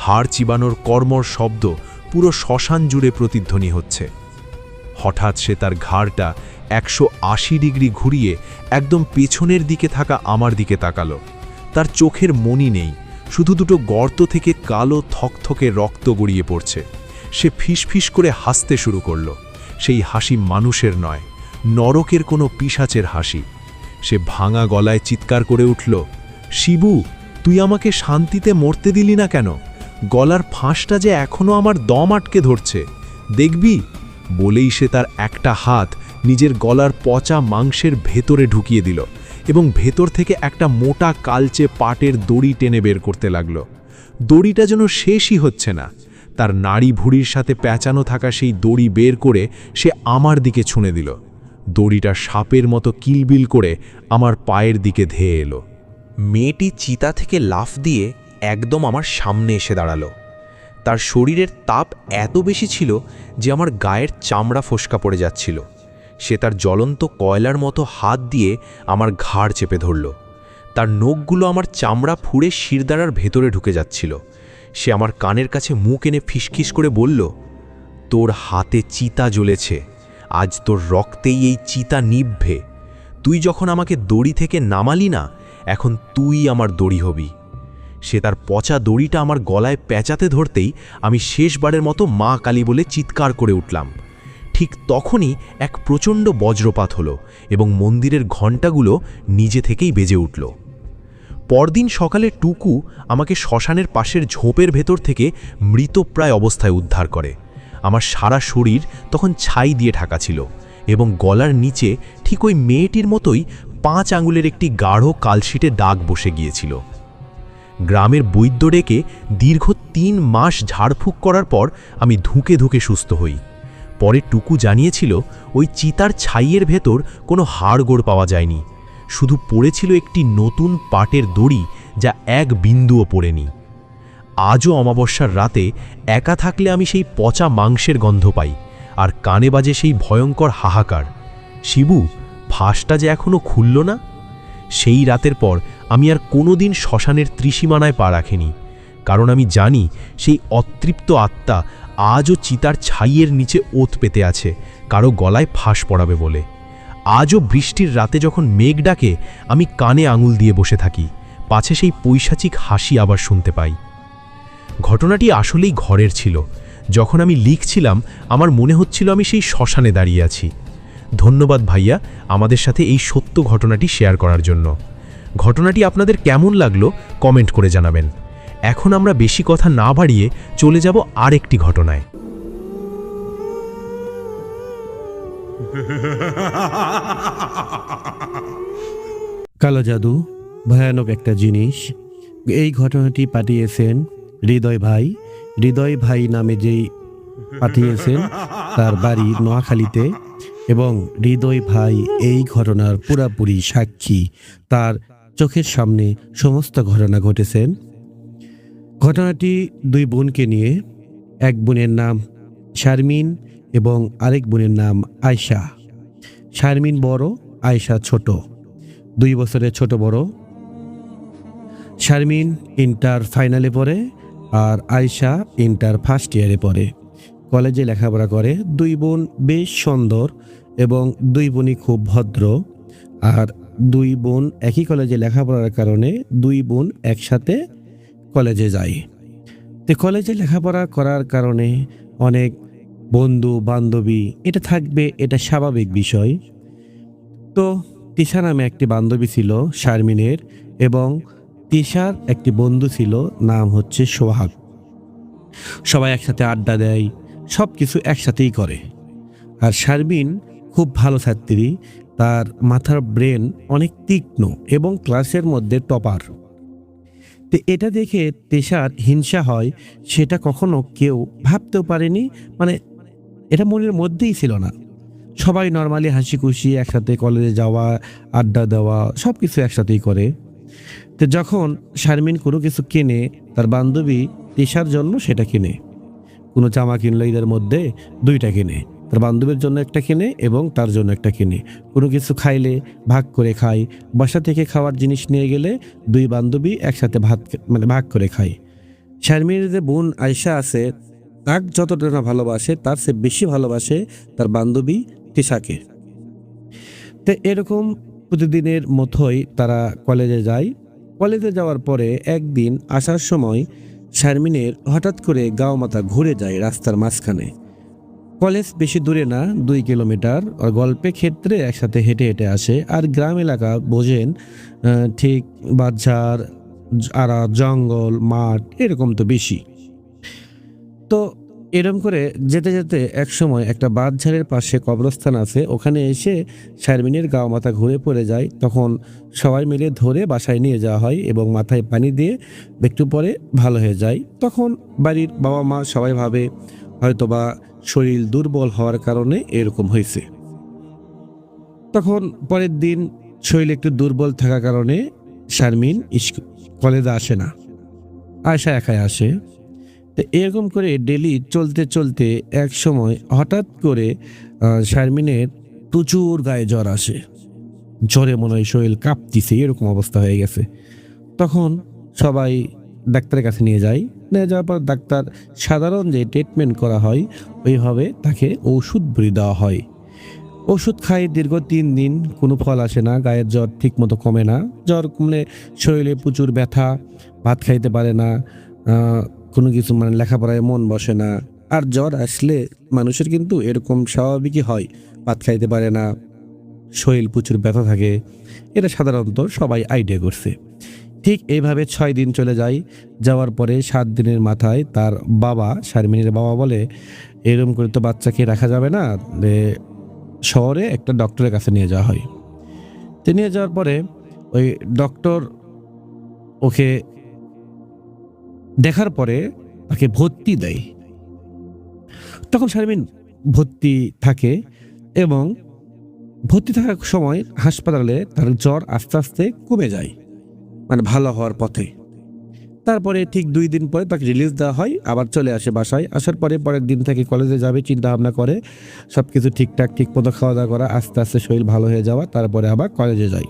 হাড় চিবানোর কর্মর শব্দ পুরো শ্মশান জুড়ে প্রতিধ্বনি হচ্ছে। হঠাৎ সে তার ঘাড়টা 180 ডিগ্রি ঘুরিয়ে একদম পেছনের দিকে থাকা আমার দিকে তাকালো। তার চোখের মনি নেই, শুধু দুটো গর্ত থেকে কালো থকথকে রক্ত গড়িয়ে পড়ছে। সে ফিসফিস করে হাসতে শুরু করল। সেই হাসি মানুষের নয়, নরকের কোনো পিশাচের হাসি। সে ভাঙা গলায় চিৎকার করে উঠল, শিবু, তুই আমাকে শান্তিতে মরতে দিলি না কেন? গলার ফাঁসটা যে এখনো আমার দম আটকে ধরছে, দেখবি? বলেই সে তার একটা হাত নিজের গলার পচা মাংসের ভেতরে ঢুকিয়ে দিল এবং ভেতর থেকে একটা মোটা কালচে পাটের দড়ি টেনে বের করতে লাগল। দড়িটা যেন শেষই হচ্ছে না। তার নাড়ি ভুঁড়ির সাথে প্যাঁচানো থাকা সেই দড়ি বের করে সে আমার দিকে ছুঁড়ে দিল। দড়িটা সাপের মতো কিলবিল করে আমার পায়ের দিকে ধেয়ে এলো। মেয়েটি চিতা থেকে লাফ দিয়ে একদম আমার সামনে এসে দাঁড়ালো। তার শরীরের তাপ এত বেশি ছিল যে আমার গায়ের চামড়া ফোসকা পড়ে যাচ্ছিল। সে তার জ্বলন্ত কয়লার মতো হাত দিয়ে আমার ঘাড় চেপে ধরল। তার নখগুলো আমার চামড়া ফুঁড়ে শিরদাঁড়ার ভেতরে ঢুকে যাচ্ছিল। সে আমার কানের কাছে মুখ এনে ফিসফিস করে বলল, তোর হাতে চিতা জ্বলেছে, আজ তোর রক্তেই এই চিতা নিভবে। তুই যখন আমাকে দড়ি থেকে নামালি না, এখন তুই আমার দড়ি হবি। সে তার পচা দড়িটা আমার গলায় পেঁচাতে ধরতেই আমি শেষবারের মতো মা কালী বলে চিৎকার করে উঠলাম। ঠিক তখনই এক প্রচণ্ড বজ্রপাত হলো এবং মন্দিরের ঘণ্টাগুলো নিজে থেকেই বেজে উঠল। পরদিন সকালে টুকু আমাকে শ্মশানের পাশের ঝোপের ভেতর থেকে মৃতপ্রায় অবস্থায় উদ্ধার করে। আমার সারা শরীর তখন ছাই দিয়ে ঢাকা ছিল এবং গলার নিচে ঠিক ওই মেয়েটির মতোই 5 আঙুলের একটি গাঢ় কালশিটে দাগ বসে গিয়েছিল। গ্রামের বৈদ্য ডেকে দীর্ঘ 3 মাস ঝাড়ফুঁক করার পর আমি ধুঁকে ধুঁকে সুস্থ হই। পরে টুকু জানিয়েছিল ওই চিতার ছাইয়ের ভেতর কোনো হাড়গোড় পাওয়া যায়নি, শুধু পড়েছিল একটি নতুন পাটের দড়ি যা এক বিন্দুও পড়েনি। আজও অমাবস্যার রাতে একা থাকলে আমি সেই পচা মাংসের গন্ধ পাই আর কানে বাজে সেই ভয়ঙ্কর হাহাকার, শিবু ফাঁসটা যে এখনও খুলল না। সেই রাতের পর আমি আর কোনোদিন শ্মশানের ত্রিসীমানায় পা রাখিনি, কারণ আমি জানি সেই অতৃপ্ত আত্মা আজও চিতার ছাইয়ের নিচে ওত পেতে আছে, কারো গলায় ফাঁস পড়াবে বলে। আজও বৃষ্টির রাতে যখন মেঘ ডাকে আমি কানে আঙুল দিয়ে বসে থাকি, পাছে সেই পৈশাচিক হাসি আবার শুনতে পাই। ঘটনাটি আসলেই ঘরের ছিল। যখন আমি লিখছিলাম আমার মনে হচ্ছিল আমি সেই শ্মশানে দাঁড়িয়ে আছি। ধন্যবাদ ভাইয়া আমাদের সাথে এই সত্য ঘটনাটি শেয়ার করার জন্য। ঘটনাটি আপনাদের কেমন লাগলো কমেন্ট করে জানাবেন। এখন আমরা বেশি কথা না বাড়িয়ে চলে যাব আরেকটি ঘটনায়। কালো জাদু ভয়ানক একটা জিনিস। এই ঘটনাটি পাঠিয়েছেন হৃদয় ভাই। হৃদয় ভাই নামে যেই পাঠিয়েছেন তার বাড়ি নোয়াখালীতে, এবং হৃদয় ভাই এই ঘটনার পুরাপুরি সাক্ষী। তার চোখের সামনে সমস্ত ঘটনা ঘটেছেন। ঘটনাটি 2 বোনকে নিয়ে। এক বোনের নাম শারমিন এবং আরেক বোনের নাম আয়শা। শারমিন বড়, আয়শা ছোট, 2 বছরের ছোট বড়। শারমিন ইন্টার ফাইনালে পড়ে আর আয়শা ইন্টার ফার্স্ট ইয়ারে পড়ে, কলেজে লেখাপড়া করে। 2 বোন বেশ সুন্দর এবং 2 বোনই খুব ভদ্র। আর 2 বোন একই কলেজে লেখাপড়ার কারণে 2 বোন একসাথে কলেজে যায়। তো কলেজে লেখাপড়া করার কারণে অনেক বন্ধু বান্ধবী এটা থাকবে, এটা স্বাভাবিক বিষয়। তো তিশা নামে একটি বান্ধবী ছিল শারমিনের, এবং তিশার একটি বন্ধু ছিল, নাম হচ্ছে সোহাগ। সবাই একসাথে আড্ডা দেয়, সব কিছু একসাথেই করে। আর শারমিন খুব ভালো ছাত্রী, তার মাথার ব্রেন অনেক তীক্ষ্ণ এবং ক্লাসের মধ্যে টপার। তো এটা দেখে তিশার হিংসা হয়, সেটা কখনো কেউ ভাবতেও পারেনি, মানে এটা মনের মধ্যেই ছিল না। সবাই নর্মালি হাসি খুশি একসাথে কলেজে যাওয়া, আড্ডা দেওয়া, সব কিছু একসাথেই করে। তো যখন শারমিন কোনো কিছু কেনে, তার বান্ধবী তিশার জন্য সেটা কিনে। কোনো জামা কিনলে এদের মধ্যে 2টা কিনে, তার বান্ধবীর জন্য একটা কিনে এবং তার জন্য একটা কিনে। কোনো কিছু খাইলে ভাগ করে খায়, বাসা থেকে খাওয়ার জিনিস নিয়ে গেলে 2 বান্ধবী একসাথে ভাগ করে খায়। শারমিনের যে বোন আয়শা আছে, তাকে যতটা না ভালোবাসে তার চেয়ে বেশি ভালোবাসে তার বান্ধবী তিশাকে। তো এরকম প্রতিদিনের মতোই তারা কলেজে যায়। কলেজে যাওয়ার পরে একদিন আসার সময় শারমিনের হঠাৎ করে গাও মাথা ঘুরে যায় রাস্তার মাঝখানে। কলেজ বেশি দূরে না, 2 কিলোমিটার। আর গল্পে ক্ষেত্রে একসাথে হেঁটে হেঁটে আসে। আর গ্রাম এলাকা বোঝেন, ঠিক বাজার আর জঙ্গল মাঠ এরকম তো বেশি। তো এরকম করে যেতে যেতে এক সময় একটা বাঁশঝাড়ের পাশে কবরস্থান আছে, ওখানে এসে শারমিনের গাও মাথা ঘুরে পড়ে যায়। তখন সবাই মিলে ধরে বাসায় নিয়ে যাওয়া হয় এবং মাথায় পানি দিয়ে একটু পরে ভালো হয়ে যায়। তখন বাড়ির বাবা মা সবাই ভাবে হয়তোবা শরীর দুর্বল হওয়ার কারণে এরকম হয়েছে। তখন পরের দিন শরীর একটু দুর্বল থাকার কারণে শারমিন কলেজে আসে না, আয়শা একাই আসে। তো এরকম করে ডেলি চলতে চলতে এক সময় হঠাৎ করে শারমিনের প্রচুর গায়ে জ্বর আসে। জ্বরে মনে হয় শরীর কাঁপতিছে, এরকম অবস্থা হয়ে গেছে। তখন সবাই ডাক্তারের কাছে নিয়ে যায়। নিয়ে যাওয়ার পর ডাক্তার সাধারণ যে ট্রিটমেন্ট করা হয় ওইভাবে তাকে ওষুধ ভরে দেওয়া হয়। ওষুধ খাই দীর্ঘ 3 দিন, কোনো ফল আসে না, গায়ের জ্বর ঠিক মতো কমে না। জ্বর কমলে শরীরে প্রচুর ব্যথা, ভাত খাইতে পারে না, কোনো কিছু মানে লেখাপড়ায় মন বসে না। আর জ্বর আসলে মানুষের কিন্তু এরকম স্বাভাবিকই হয়, ভাত খাইতে পারে না, শরীর প্রচুর ব্যথা থাকে। এটা সাধারণত সবাই আইডিয়া করছে। ঠিক এইভাবে 6 দিন চলে যায়। যাওয়ার পরে 7 দিনের মাথায় তার বাবা, শারমিনের বাবা বলে, এরকম করে তো বাচ্চাকে রাখা যাবে না, শহরে একটা ডক্টরের কাছে নিয়ে যাওয়া হয়। তো নিয়ে যাওয়ার পরে ওই ডক্টর ওকে দেখার পরে তাকে ভর্তি দেয়। তখন শারমিন ভর্তি থাকে এবং ভর্তি থাকার সময় হাসপাতালে তার জ্বর আস্তে আস্তে কমে যায়, মানে ভালো হওয়ার পথে। তারপরে ঠিক 2 দিন পরে তাকে রিলিজ দেওয়া হয়, আবার চলে আসে বাসায়। আসার পরে পরের দিন থেকে কলেজে যাবে চিন্তা ভাবনা করে, সব কিছু ঠিকঠাক ঠিক মতো খাওয়া দাওয়া করা, আস্তে আস্তে শরীর ভালো হয়ে যাওয়া, তারপরে আবার কলেজে যায়।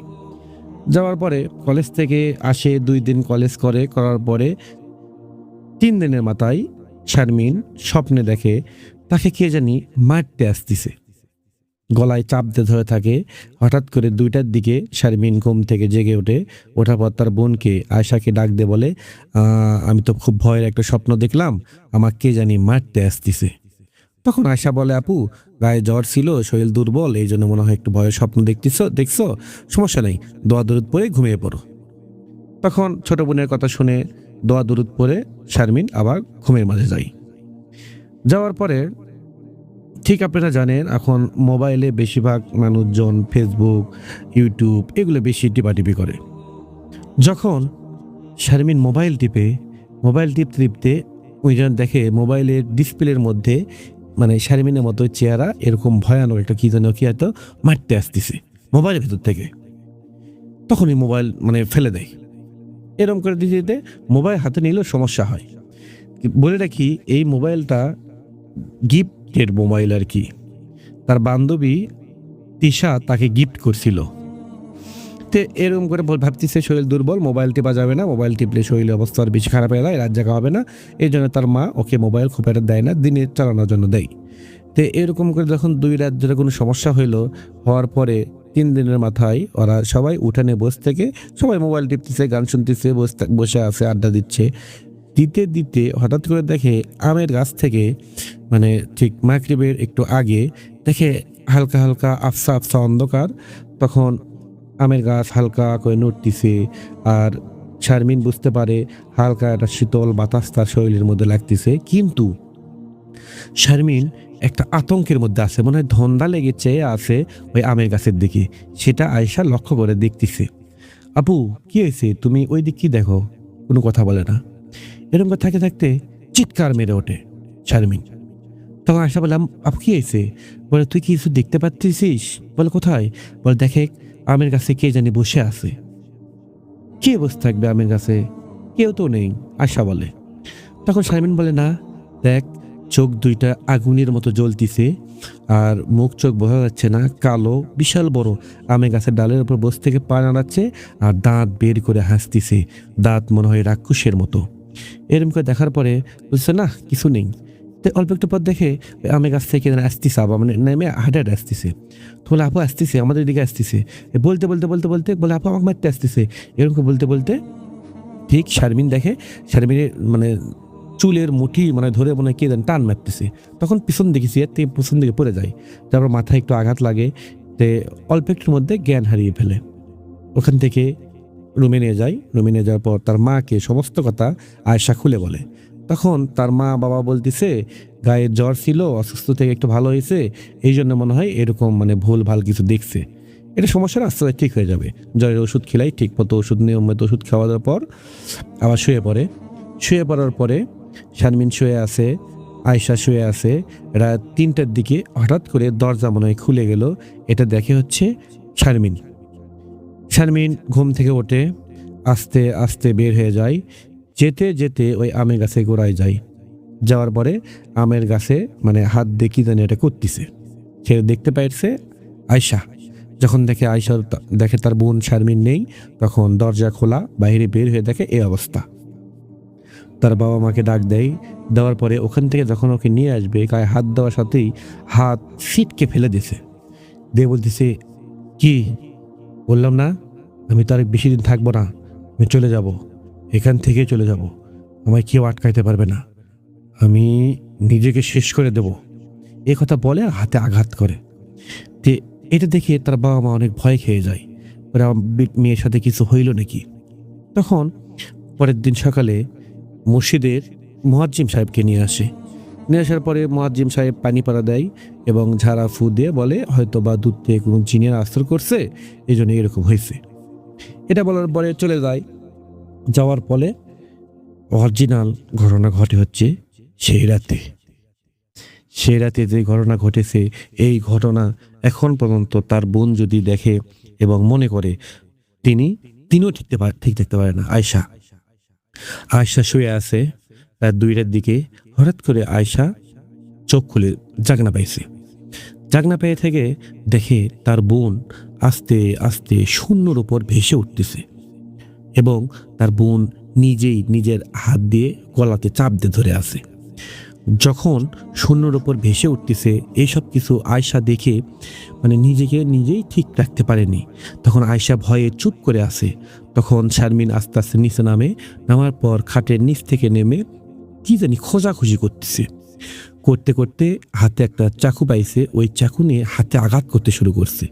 যাওয়ার পরে কলেজ থেকে আসে, 2 দিন কলেজ করার পরে 3 দিনের মাথায় শারমিন স্বপ্নে দেখে তাকে কে জানি মারতে আসতেছে, গলায় চাপ দিয়ে ধরে থাকে। হঠাৎ করে 2টার দিকে শারমিন ঘুম থেকে জেগে ওঠে। ওঠার পর তার বোনকে আয়শাকে ডাক দিয়ে বলে, আমি তো খুব ভয়ের একটা স্বপ্ন দেখলাম, আমাকে কে জানি মারতে আসতেছে। তখন আয়শা বলে, আপু গায়ে জ্বর ছিল, শরীর দুর্বল, এই জন্য মনে হয় একটু ভয়ের স্বপ্ন দেখছো, সমস্যা নেই, দোয়া দরুদ পরে ঘুমিয়ে পড়ো। তখন ছোট বোনের কথা শুনে দোয়া দরুদ পরে শারমিন আবার ঘুমের মাঝে যায়। যাওয়ার পরে ঠিক আপনারা জানেন এখন মোবাইলে বেশিরভাগ মানুষজন ফেসবুক, ইউটিউব এগুলো বেশি টিপাটিপি করে। যখন শারমিন মোবাইল টিপতে টিপতে ওইজন দেখে মোবাইলের ডিসপ্লের মধ্যে মানে শারমিনের মতো চেহারা এরকম ভয়ানক একটা কি যেন কি হয়তো মারতে আসতেছে মোবাইলের ভেতর থেকে। তখনই মোবাইল মানে ফেলে দেয়। এরকম করে দিতে দিতে মোবাইল হাতে নিলেও সমস্যা হয়। বলে রাখি এই মোবাইলটা গিফটের মোবাইল আর কি, তার বান্ধবী তিশা তাকে গিফট করছিল। তো এরকম করে ভাবতেছে শরীর দুর্বল, মোবাইল টিপা যাবে না, মোবাইল টিপলে শরীরের অবস্থা আর বেশি খারাপ হয়ে যায়, রাত জাগা হবে না। এই জন্য তার মা ওকে মোবাইল খুব একটা দেয় না, দিনে চালানোর জন্য দেয়। তো এরকম করে যখন 2 রাত ধরে কোনো সমস্যা হওয়ার পরে 3 দিনের মাথায় ওরা সবাই উঠানে বসে থেকে সবাই মোবাইল টিপতেছে, গান শুনতেছে, বসে আছে, আড্ডা দিচ্ছে। দিতে হঠাৎ করে দেখে আমের গাছ থেকে মানে ঠিক মাগরিবের একটু আগে দেখে হালকা হালকা আফসা অন্ধকার। তখন আমের গাছ হালকা করে নড়তেছে আর শারমিন বুঝতে পারে হালকা একটা শীতল বাতাস তার শরীরের মধ্যে লাগতেছে। কিন্তু শারমিন একটা আতঙ্কের মধ্যে আছে, মনে হয় ধন্দা লেগে চেয়ে আছে ওই আমের গাছের দিকে। সেটা আয়েশা লক্ষ্য করে দেখতেছে। আপু কি হয়েছে, তুমি ওই দিক কি দেখো? কোনো কথা বলে না। এরকম করে থাকতে চিৎকার মেরে ওঠে শারমিন। তখন আয়েশা বললাম, আপু কি হয়েছে? বলে, তুই কি কিছু দেখতে পাচ্ছিস? বলে, কোথায়? বলে, দেখে আমের গাছে কে জানি বসে আছে। কে বসে থাকবে আমের গাছে? কেউ তো নেই, আয়েশা বলে। তখন শারমিন বলে, না দেখ, চোখ 2টা আগুনের মতো জ্বলতিছে আর মুখ চোখ বোঝা যাচ্ছে না, কালো বিশাল বড় আমের গাছের ডালের উপর বসে থেকে পা নাড়াচ্ছে আর দাঁত বের করে হাসতিছে, দাঁত মনে হয় রাক্ষসের মতো। এরকম করে দেখার পরে বুঝছে না কিছু নেই। তো অল্প একটু পর দেখে আমের গাছ থেকে আসতেছে, আবার মানে নেমে হাঁটে আসতেছে। তো বলে, আপু আসতেছে, আমাদের দিকে আসতেছে। বলতে বলে, আপু আমাকে মারতে আসতেছে। এরকম করে বলতে ঠিক শারমিন দেখে শারমিনের মানে চুলের মুঠি মানে ধরে মনে কে জানি টান মারতেছে। তখন পিছন দেখেছি পিছন দিকে পড়ে যায়, তারপর মাথায় একটু আঘাত লাগে। তে অল্প একটুর মধ্যে জ্ঞান হারিয়ে ফেলে। ওখান থেকে রুমে নিয়ে যাওয়ার পর তার মাকে সমস্ত কথা আয়েশা খুলে বলে। তখন তার মা বাবা বলতেছে গায়ে জ্বর ছিল, অসুস্থ থেকে একটু ভালো হয়েছে, এই জন্য মনে হয় এরকম মানে ভুল ভাল কিছু দেখছে। এটা সমস্যা না, আস্তে আস্তে ঠিক হয়ে যাবে। জ্বরের ওষুধ খেলাই, ঠিক মতো ওষুধ নিয়মিত ওষুধ খাওয়া দেওয়ার পর আবার শুয়ে পড়ার পরে শারমিন শুয়ে আছে, আয়েশা শুয়ে আছে। রাত 3টার দিকে হঠাৎ করে দরজা মনে হয় খুলে গেল। এটা দেখে হচ্ছে শারমিন ঘুম থেকে ওঠে, আস্তে আস্তে বের হয়ে যায়। যেতে ওই আমের গাছে গোড়ায় যায়। যাওয়ার পরে আমের গাছে মানে হাত দেখি জানি এটা করতেছে। সে দেখতে পাইছে আয়েশা। যখন দেখে তার বোন শারমিন নেই, তখন দরজা খোলা, বাইরে বের হয়ে দেখে এই অবস্থা। তার বাবা মাকে ডাক দেওয়ার পরে ওখান থেকে যখন ওকে নিয়ে আসবে, গায়ে হাত দেওয়ার সাথেই হাত ছিটকে ফেলে দিছে। দিয়ে বলতেছে, কি বললাম না আমি তো আর বেশি দিন থাকবো না, আমি চলে যাব, এখান থেকে চলে যাব, আমায় কেউ আটকাইতে পারবে না, আমি নিজেকে শেষ করে দেব। এই কথা বলে আর হাতে আঘাত করে। তে এটা দেখে তার বাবা মা অনেক ভয় খেয়ে যায়, ওরা মেয়ের সাথে কিছু হইল নাকি। তখন পরের দিন সকালে মসজিদের মুয়াজ্জিম সাহেবকে নিয়ে আসে। নিয়ে আসার পরে মুয়াজ্জিম সাহেব পানি পাড়া দেয় এবং ঝাড়া ফু দিয়ে বলে হয়তো বা দুধ থেকে কোনো জিনের আসর করছে, এই জন্য এরকম হয়েছে। এটা বলার পরে চলে যায়। যাওয়ার পরে অরিজিনাল ঘটনা ঘটে হচ্ছে সেই রাতে। সেই রাতে যে ঘটনা ঘটেছে, এই ঘটনা এখন পর্যন্ত তার বোন যদি দেখে এবং মনে করে, তিনিও ঠিক দেখতে পারে না। আয়শা শুয়ে আছে রাত 2টার দিকে। হঠাৎ করে আয়শা চোখ খুলে জাগনা পাইছে। জাগনা পেয়ে থেকে দেখে তার বোন আস্তে আস্তে শূন্যর উপর ভেসে উঠতেছে এবং তার বোন নিজেই নিজের হাত দিয়ে গলাতে চাপ দিয়ে ধরে আছে। যখন শূন্যর উপর ভেসে উঠতেছে এইসব কিছু আয়শা দেখে মানে নিজেকে নিজেই ঠিক রাখতে পারেনি। তখন আয়শা ভয়ে চুপ করে আছে। তখন শারমিন আস্তে আস্তে নিচে নামার পর খাটের নিচ থেকে নেমে কি জানি খোঁজাখুঁজি করতে করতে হাতে একটা চাকু পাইছে, ওই চাকু নিয়ে হাতে আঘাত করতে শুরু করছে।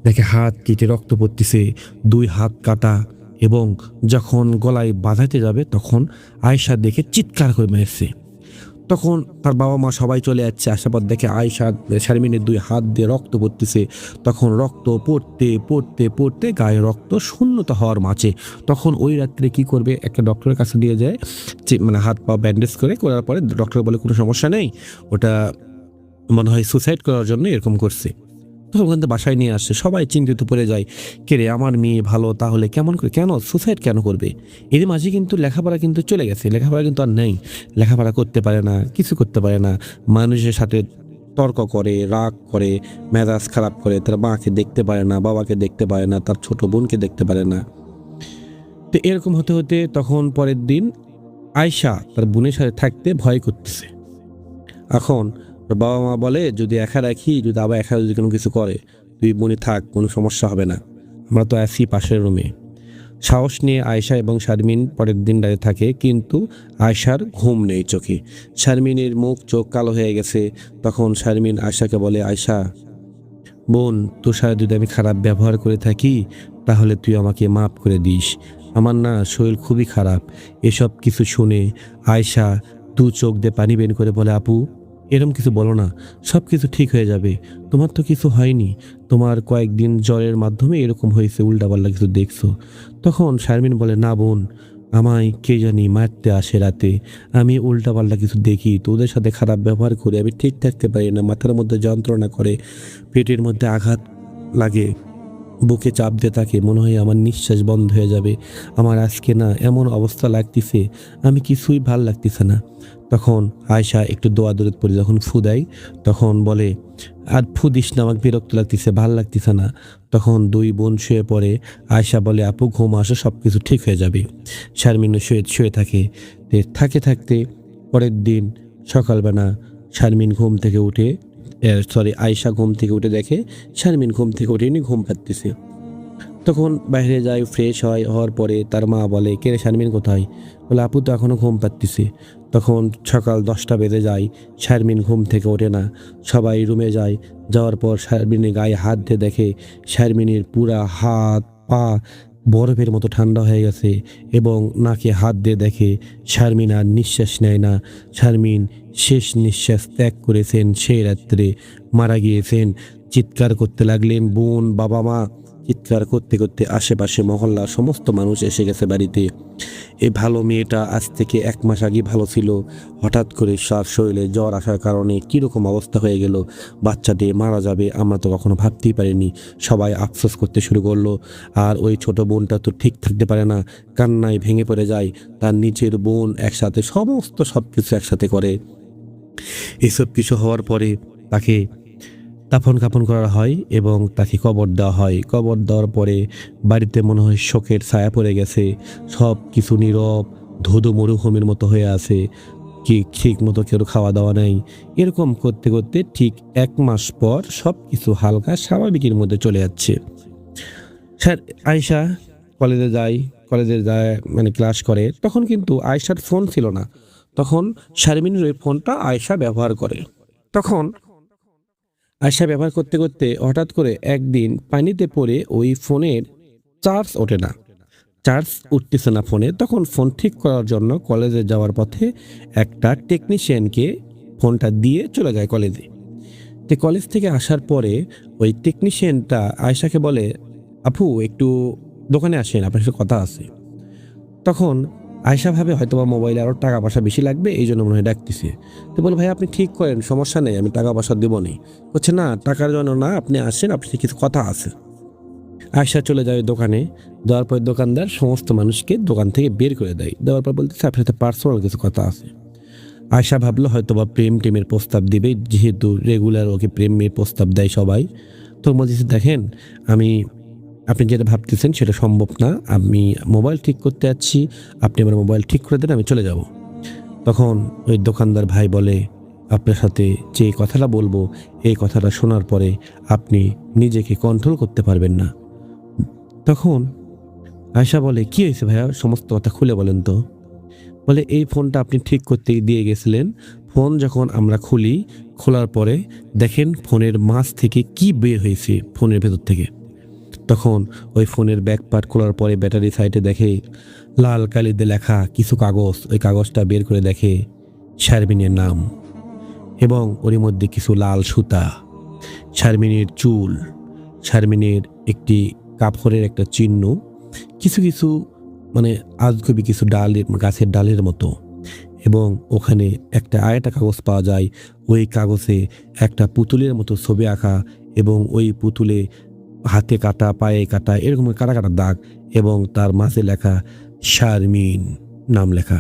দেখে হাত কেটে রক্ত পড়তেছে, 2 হাত কাটা, এবং যখন গলায় বাঁধাতে যাবে তখন আয়শা দেখে চিৎকার করে মেরেছে। তখন তার বাবা মা সবাই চলে যাচ্ছে, আসার পর দেখে আয়শা শারমিনের 2 হাত দিয়ে রক্ত পড়তেছে। তখন রক্ত পড়তে পড়তে পড়তে গায়ে রক্ত শূন্যতা হওয়ার মাঝে তখন ওই রাত্রে কি করবে, একটা ডক্টরের কাছে নিয়ে যায়, মানে হাত পা ব্যান্ডেজ করার পরে ডক্টর বলে কোনো সমস্যা নেই, ওটা মনে হয় সুসাইড করার জন্য এরকম করছে। তখন ওখান থেকে বাসায় নিয়ে আসছে, সবাই চিন্তিত পড়ে যায়, কে রে আমার মেয়ে ভালো, তাহলে কেন সুসাইড কেন করবে। এর মাঝে কিন্তু লেখাপড়া কিন্তু চলে গেছে, লেখাপড়া কিন্তু আর নেই, লেখাপড়া করতে পারে না, কিছু করতে পারে না, মানুষের সাথে তর্ক করে, রাগ করে, মেজাজ খারাপ করে, তার মাকে দেখতে পারে না, বাবাকে দেখতে পারে না, তার ছোট বোনকে দেখতে পারে না। তো এরকম হতে হতে তখন পরের দিন আয়শা তার বোনের সাথে থাকতে ভয় করতেছে। এখন বাবা মা বলে যদি একা রাখি, যদি আবার একা যদি কোনো কিছু করে, তুই বোনে থাক, কোনো সমস্যা হবে না, আমরা তো আছি পাশের রুমে। সাহস নিয়ে আয়শা এবং শারমিন পরের দিন রাতে থাকে, কিন্তু আয়শার ঘুম নেই চোখে। শারমিনের মুখ চোখ কালো হয়ে গেছে। তখন শারমিন আয়শাকে বলে, আয়শা বোন, তোর সাথে যদি আমি খারাপ ব্যবহার করে থাকি তাহলে তুই আমাকে মাফ করে দিস, আমার না শরীর খুবই খারাপ। এসব কিছু শুনে আয়শা 2 চোখ দিয়ে পানি বের করে বলে, আপু এরম কিছু বলো না, সব কিছু ঠিক হয়ে যাবে, তোমার তো কিছু হয়নি, তোমার কয়েকদিন জ্বরের মাধ্যমে এরকম হয়েছে, উল্টাপাল্টা কিছু দেখছো। তখন শারমিন বলে, না বোন, আমায় কে জানি মারতে আসে রাতে, আমি উল্টাপাল্টা কিছু দেখি, তোদের সাথে খারাপ ব্যবহার করে আমি ঠিক থাকতে পারি না, মাথার মধ্যে যন্ত্রণা করে, পেটের মধ্যে আঘাত লাগে, বুকে চাপ দিয়ে থাকে, মনে হয় আমার নিঃশ্বাস বন্ধ হয়ে যাবে, আমার আজকে না এমন অবস্থা লাগতেছে, আমি কিছুই ভাল লাগতেছে না। তখন আয়শা একটু দোয়া দরুদ পড়ে যখন ফু দেয় তখন বলে, আর ফু দিস না, আমাকে বিরক্ত লাগতেছে, ভাল লাগতেছে না। তখন 2 বোন শুয়ে পড়ে। আয়শা বলে, আপু ঘুম আসো, সব কিছু ঠিক হয়ে যাবে। শারমিনও শুয়ে থাকে। থাকতে পরের দিন সকালবেলা শারমিন ঘুম থেকে উঠে আয়শা ঘুম থেকে উঠে দেখে শারমিন ঘুম থেকে উঠেনি, ঘুম পাচ্ছে। তখন বাইরে যায়, ফ্রেশ হওয়ার পরে তার মা বলে, কে রে শারমিন কোথায়? বলে, আপু তো এখনও ঘুম পাচ্ছে। তখন সকাল 10টা বেজে যায়, শারমিন ঘুম থেকে ওঠে না। সবাই রুমে যায়, যাওয়ার পর শারমিনের গায়ে হাত দিয়ে দেখে শারমিনের পুরা হাত পা বরফের মতো ঠান্ডা হয়ে গেছে, এবং নাকে হাত দিয়ে দেখে শারমিন আর নিঃশ্বাস নেয় না। শারমিন শেষ নিঃশ্বাস ত্যাগ করেছেন, সেই রাত্রে মারা গিয়েছেন। চিৎকার করতে লাগলেন বোন, বাবা মা। চিৎকার করতে করতে আশেপাশে মহল্লার সমস্ত মানুষ এসে গেছে বাড়িতে। এই ভালো মেয়েটা আজ থেকে 1 মাস আগে ভালো ছিল, হঠাৎ করে তার শরীরে জ্বর আসার কারণে কীরকম অবস্থা হয়ে গেল, বাচ্চাটি মারা যাবে আমরা তো কখনো ভাবতেই পারিনি। সবাই আফসোস করতে শুরু করলো। আর ওই ছোট বোনটা তো ঠিক থাকতে পারে না, কান্নায় ভেঙে পড়ে যায়। তার নিজের বোন একসাথে সব কিছু একসাথে করে। এসব কিছু হওয়ার পরে তাকে দাফন কাফন করা হয় এবং তাকে কবর দেওয়া হয়। কবর দেওয়ার পরে বাড়িতে মনে হয় শোকের ছায়া পড়ে গেছে, সব কিছু নীরব, ধুধু মরুভূমির মতো হয়ে আছে। কি ঠিক মতো কেউ খাওয়া দাওয়া নেই। এরকম করতে করতে ঠিক 1 মাস পর সব কিছু হালকা স্বাভাবিকের মধ্যে চলে যাচ্ছে। স্যার আয়েশা কলেজে যায় মানে ক্লাস করে, তখন কিন্তু আয়েশার ফোন ছিল না। তখন শারমিনের ওই ফোনটা আয়েশা ব্যবহার করে। তখন আয়েশা ব্যবহার করতে করতে হঠাৎ করে একদিন পানিতে পড়ে ওই ফোনের চার্জ ওঠে না, চার্জ উঠতেছে না ফোনে। তখন ফোন ঠিক করার জন্য কলেজে যাওয়ার পথে একটা টেকনিশিয়ানকে ফোনটা দিয়ে চলে যায় কলেজে। তো কলেজ থেকে আসার পরে ওই টেকনিশিয়ানটা আয়েশাকে বলে, আপু একটু দোকানে আসেন, আপনার সাথে কথা আছে। তখন আয়েশা ভাবে হয়তো বা মোবাইলে আরও টাকা পয়সা বেশি লাগবে, এই জন্য মনে হয় ডাকতেছে। তো বলে, ভাই আপনি ঠিক করেন, সমস্যা নেই, আমি টাকা পয়সা দেবো নি। বলছে না, টাকার জন্য না, আপনি আসেন, আপনার সাথে কিছু কথা আছে। আয়েশা চলে যায় দোকানে। যাওয়ার পর দোকানদার সমস্ত মানুষকে দোকান থেকে বের করে দেয়। দেওয়ার পর বলতেছে, আপনার সাথে পার্সোনাল কিছু কথা আছে। আয়েশা ভাবলো হয়তো বা প্রেম টেমের প্রস্তাব দিবে, যেহেতু রেগুলার ওকে প্রেমের প্রস্তাব দেয় সবাই। তো বলতেছে, দেখেন আপনি যেটা ভাবতেছেন সেটা সম্ভব না, আমি মোবাইল ঠিক করতে যাচ্ছি, আপনি আমার মোবাইল ঠিক করে দেন, আমি চলে যাব। তখন ওই দোকানদার ভাই বলে, আপনার সাথে যে কথাটা বলবো, এই কথাটা শোনার পরে আপনি নিজেকে কন্ট্রোল করতে পারবেন না। তখন আয়েশা বলে, কি হয়েছে ভাইয়া, সমস্ত কথা খুলে বলেন তো। বলে, এই ফোনটা আপনি ঠিক করতে দিয়ে গেছিলেন, ফোন যখন আমরা খুলি, খোলার পরে দেখেন ফোনের মাঝ থেকে কি বের হয়েছে ফোনের ভেতর থেকে। তখন ওই ফোনের ব্যাক পার্ট খোলার পরে ব্যাটারি সাইডে দেখে লাল কালিতে লেখা কিছু কাগজ। ওই কাগজটা বের করে দেখে শারমিনের নাম, এবং ওর মধ্যে কিছু লাল সুতা, শারমিনের চুল, শারমিনের একটি কাপড়ের একটা চিহ্ন, কিছু কিছু মানে আজগুবি কিছু ডালের, গাছের ডালের মতো। এবং ওখানে একটা আরেকটা কাগজ পাওয়া যায়, ওই কাগজে একটা পুতুলের মতো ছবি আঁকা, এবং ওই পুতুলে হাতে কাটা, পায়ে কাটা, এরকম কাটা কাটা দাগ, এবং তার মাঝে লেখা শারমিন নাম লেখা।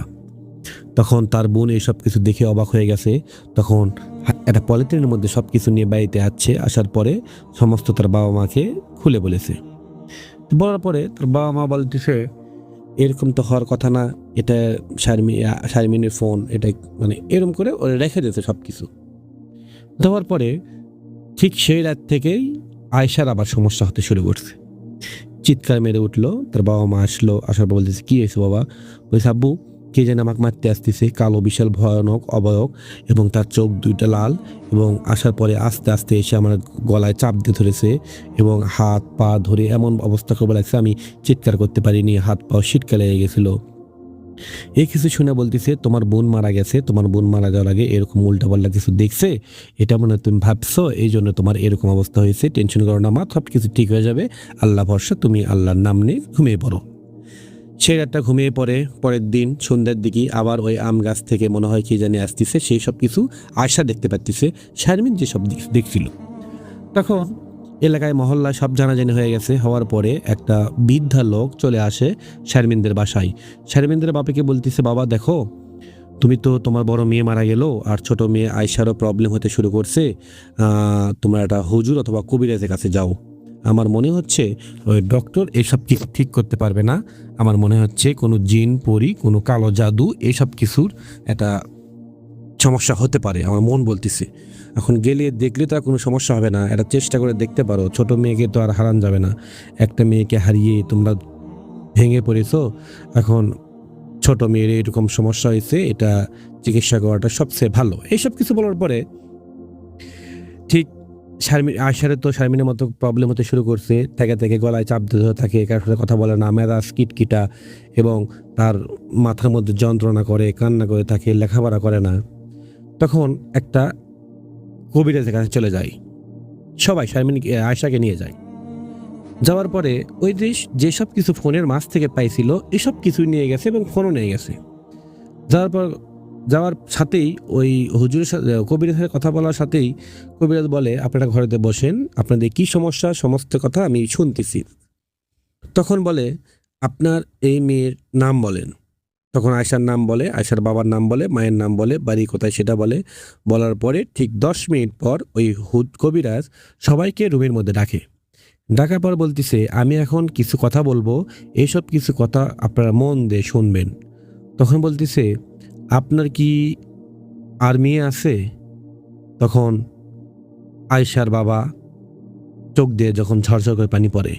তখন তার বোন এইসব কিছু দেখে অবাক হয়ে গেছে। তখন একটা পলিথিনের মধ্যে সব কিছু নিয়ে বাড়িতে আসার পরে সমস্ত তার বাবা মাকে খুলে বলেছে। বলার পরে তার বাবা মা বলতেছে, এরকম তো হওয়ার কথা না, এটা শারমিনের ফোন, এটা মানে এরকম করে ওরা রেখে দিয়েছে সব কিছু। দেওয়ার পরে ঠিক সেই রাত থেকেই আয়েশার আবার সমস্যা হতে শুরু করছে। চিৎকার মেরে উঠলো, তার বাবা মা আসলো, আসার পর বলতেছে, কি হয়েছে বাবা? বলছে, আব্বু কে যেন আমাকে মারতে আসতেছে, কালো বিশাল ভয়ানক অবয়ব, এবং তার চোখ দুইটা লাল, এবং আসার পরে আস্তে আস্তে এসে আমার গলায় চাপ দিয়ে ধরেছে, এবং হাত পা ধরে এমন অবস্থা করবে লাগছে, আমি চিৎকার করতে পারিনি, হাত পাও শীতকালে লেগে গেছিল। এই কিছু শুনে বলতেছে, তোমার বোন মারা গেছে, তোমার বোন মারা যাওয়ার আগে এরকম উল্টাপাল্টা কিছু দেখছে, এটা মনে হয় তুমি ভাবছো, এই জন্য তোমার এরকম অবস্থা হয়েছে, টেনশন করো না মা, সব কিছু ঠিক হয়ে যাবে, আল্লাহ ভরসা, তুমি আল্লাহর নাম নিয়ে ঘুমিয়ে পড়ো। সেই রাতটা ঘুমিয়ে পড়ে। পরের দিন সন্ধ্যার দিকে আবার ওই আম গাছ থেকে মনে হয় কি জানি আসতেছে, সেই সব কিছু আয়শা দেখতে পাচ্ছিছে, শারমিন যে সব দেখছিল। তখন এলাকায় মহল্লায় সব জানাজানি হয়ে গেছে। হওয়ার পরে একটা বৃদ্ধা লোক চলে আসে শারমিনদের বাসায়। শারমিনদের বাবাকে বলতেছে, বাবা দেখো, তুমি তো, তোমার বড় মেয়ে মারা গেল, আর ছোট মেয়ে আয়শারও প্রবলেম হতে শুরু করছে, তোমরা একটা হুজুর অথবা কবিরাজের কাছে যাও। আমার মনে হচ্ছে ওই ডক্টর এইসব কিছু ঠিক করতে পারবে না, আমার মনে হচ্ছে কোনো জিন পরি, কোনো কালো জাদু, এইসব কিছুর একটা সমস্যা হতে পারে, আমার মন বলতেছে। এখন গেলে দেখলে তো আর কোনো সমস্যা হবে না, এটা চেষ্টা করে দেখতে পারো, ছোট মেয়েকে তো আর হারান যাবে না, একটা মেয়েকে হারিয়ে তোমরা ভেঙে পড়েছো, এখন ছোট মেয়ের এরকম সমস্যা হয়েছে, এটা চিকিৎসা করাটা সবচেয়ে ভালো। এইসব কিছু বলার পরে ঠিক আয়শারে তো শারমিনের মতো প্রবলেম হতে শুরু করছে, থেকে থেকে গলায় চাপ দিতে থাকে, কারোর সাথে কথা বলে না, মেজাজ কিটকিটা, এবং তার মাথার মধ্যে যন্ত্রণা করে, কান্না করে থাকে, লেখাপড়া করে না। তখন একটা কবিরাজের কাছে চলে যায়, সবাই আয়শাকে নিয়ে যায়। যাওয়ার পরে ওই যেসব কিছু ফোনের মাঝ থেকে পাইছিল এসব কিছুই নিয়ে গেছে, এবং ফোনও নিয়ে গেছে। যাওয়ার সাথেই ওই হুজুরের সাথে, কবিরের সাথে কথা বলার সাথেই কবিরাজ বলে, আপনারা ঘরেতে বসেন, আপনাদের কি সমস্যা সমস্ত কথা আমি শুনতেছি। তখন বলে, আপনার এই মেয়ের নাম বলেন। তখন আয়শার নাম বলে, আয়শার বাবার নাম বলে, মায়ের নাম বলে, বাড়ি কোথায় সেটা বলে। বলার পরে ঠিক 10 মিনিট পর ওই কবিরাজ সবাইকে রুমের মধ্যে ডাকার পর বলতেছে, আমি এখন কিছু কথা বলবো, এইসব কিছু কথা আপনারা মন দিয়ে শুনবেন। তখন বলতেছে, আপনার কি আর মেয়ে আছে? তখন আয়েশার বাবা চোখ দিয়ে যখন ঝরঝর করে পানি পড়ে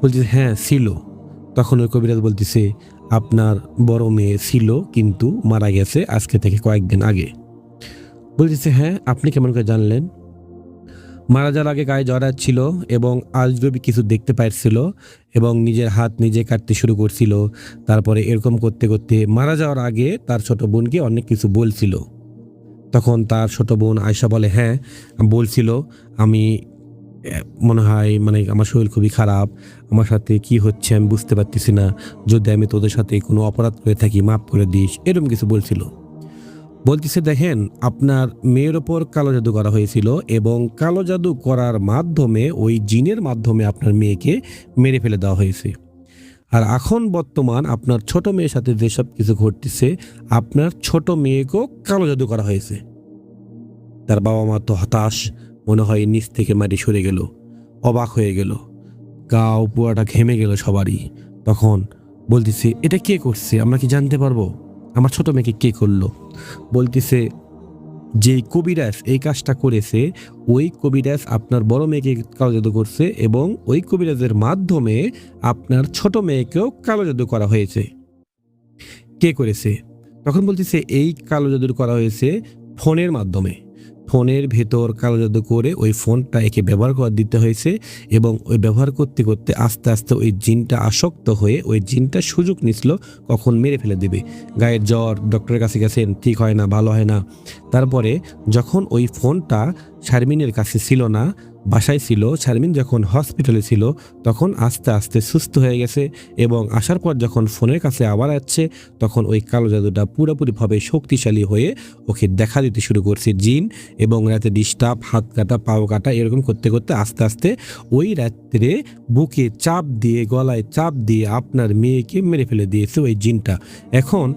বলতেছে হ্যাঁ ছিল। তখন ওই কবিরাজ বলতেছে আপনার বড় মেয়ে ছিল কিন্তু মারা গেছে আজকে থেকে কয়েকদিন আগে। বলতেছে হ্যাঁ আপনি কেমন করে জানলেন? মারা যাওয়ার আগে গায়ে জ্বর ছিল এবং আজরবি কিছু দেখতে পাচ্ছিল এবং নিজের হাত নিজে কাটতে শুরু করছিল। তারপরে এরকম করতে করতে মারা যাওয়ার আগে তার ছোট বোনকে অনেক কিছু বলছিল। তখন তার ছোট বোন আয়শা বলে হ্যাঁ বলছিল, আমি মনে হয় মানে আমার শরীর খুবই খারাপ, আমার সাথে কি হচ্ছে আমি বুঝতে পারতেছি না, যদি আমি তোদের সাথে কোনো অপরাধ করে থাকি মাফ করে দিস, এরকম কিছু বলছিল। বলতেছে দেখেন আপনার মেয়ের ওপর কালো জাদু করা হয়েছিল এবং কালো জাদু করার মাধ্যমে ওই জিনের মাধ্যমে আপনার মেয়েকে মেরে ফেলে দেওয়া হয়েছে। আর এখন বর্তমান আপনার ছোট মেয়ের সাথে যেসব কিছু ঘটতেছে আপনার ছোট মেয়েকেও কালো জাদু করা হয়েছে। তার বাবা মা তো হতাশ, মনে হয় নিচ থেকে মাটি সরে গেল, অবাক হয়ে গেল, গাও পুরাটা ঘেমে গেল সবারই। তখন বলতেছে এটা কে করছে, আমরা কি জানতে পারবো আমার ছোট মেয়েকে কে করলো? বলতেছে যে কবিরাজ এই কাজটা করেছে ওই কবিরাজ আপনার বড় মেয়েকে কালো জাদু করছে এবং ওই কবিরাজের মাধ্যমে আপনার ছোট মেয়েকেও কালো জাদু করা হয়েছে। কে করেছে? তখন বলতেছে এই কালো জাদু করা হয়েছে ফোনের মাধ্যমে। ফোনের ভেতর কালো জাদু করে ওই ফোনটা একে ব্যবহার করে দিতে হয়েছে এবং ওই ব্যবহার করতে করতে আস্তে আস্তে ওই জিনটা আসক্ত হয়ে ওই জিনটা সুযোগ নিছিল কখন মেরে ফেলে দেবে। গায়ের জ্বর, ডক্টরের কাছে গেছেন, ঠিক হয় না, ভালো হয় না। তারপরে যখন ওই ফোনটা শারমিনের কাছে ছিল না, বাসায় ছিল, শারমিন যখন হসপিটালে ছিল তখন আস্তে আস্তে সুস্থ হয়ে গেছে এবং আসার পর যখন ফোনের কাছে আবার আসছে তখন ওই কালো জাদুটা পুরোপুরিভাবে শক্তিশালী হয়ে ওকে দেখা দিতে শুরু করছে জিন এবং রাতে ডিস্টার্ব, হাত কাটা, পাও কাটা, এরকম করতে করতে আস্তে আস্তে ওই রাত্রে বুকে চাপ দিয়ে, গলায় চাপ দিয়ে আপনার মেয়েকে মেরে ফেলে দিয়েছে ওই জিনটা। এখন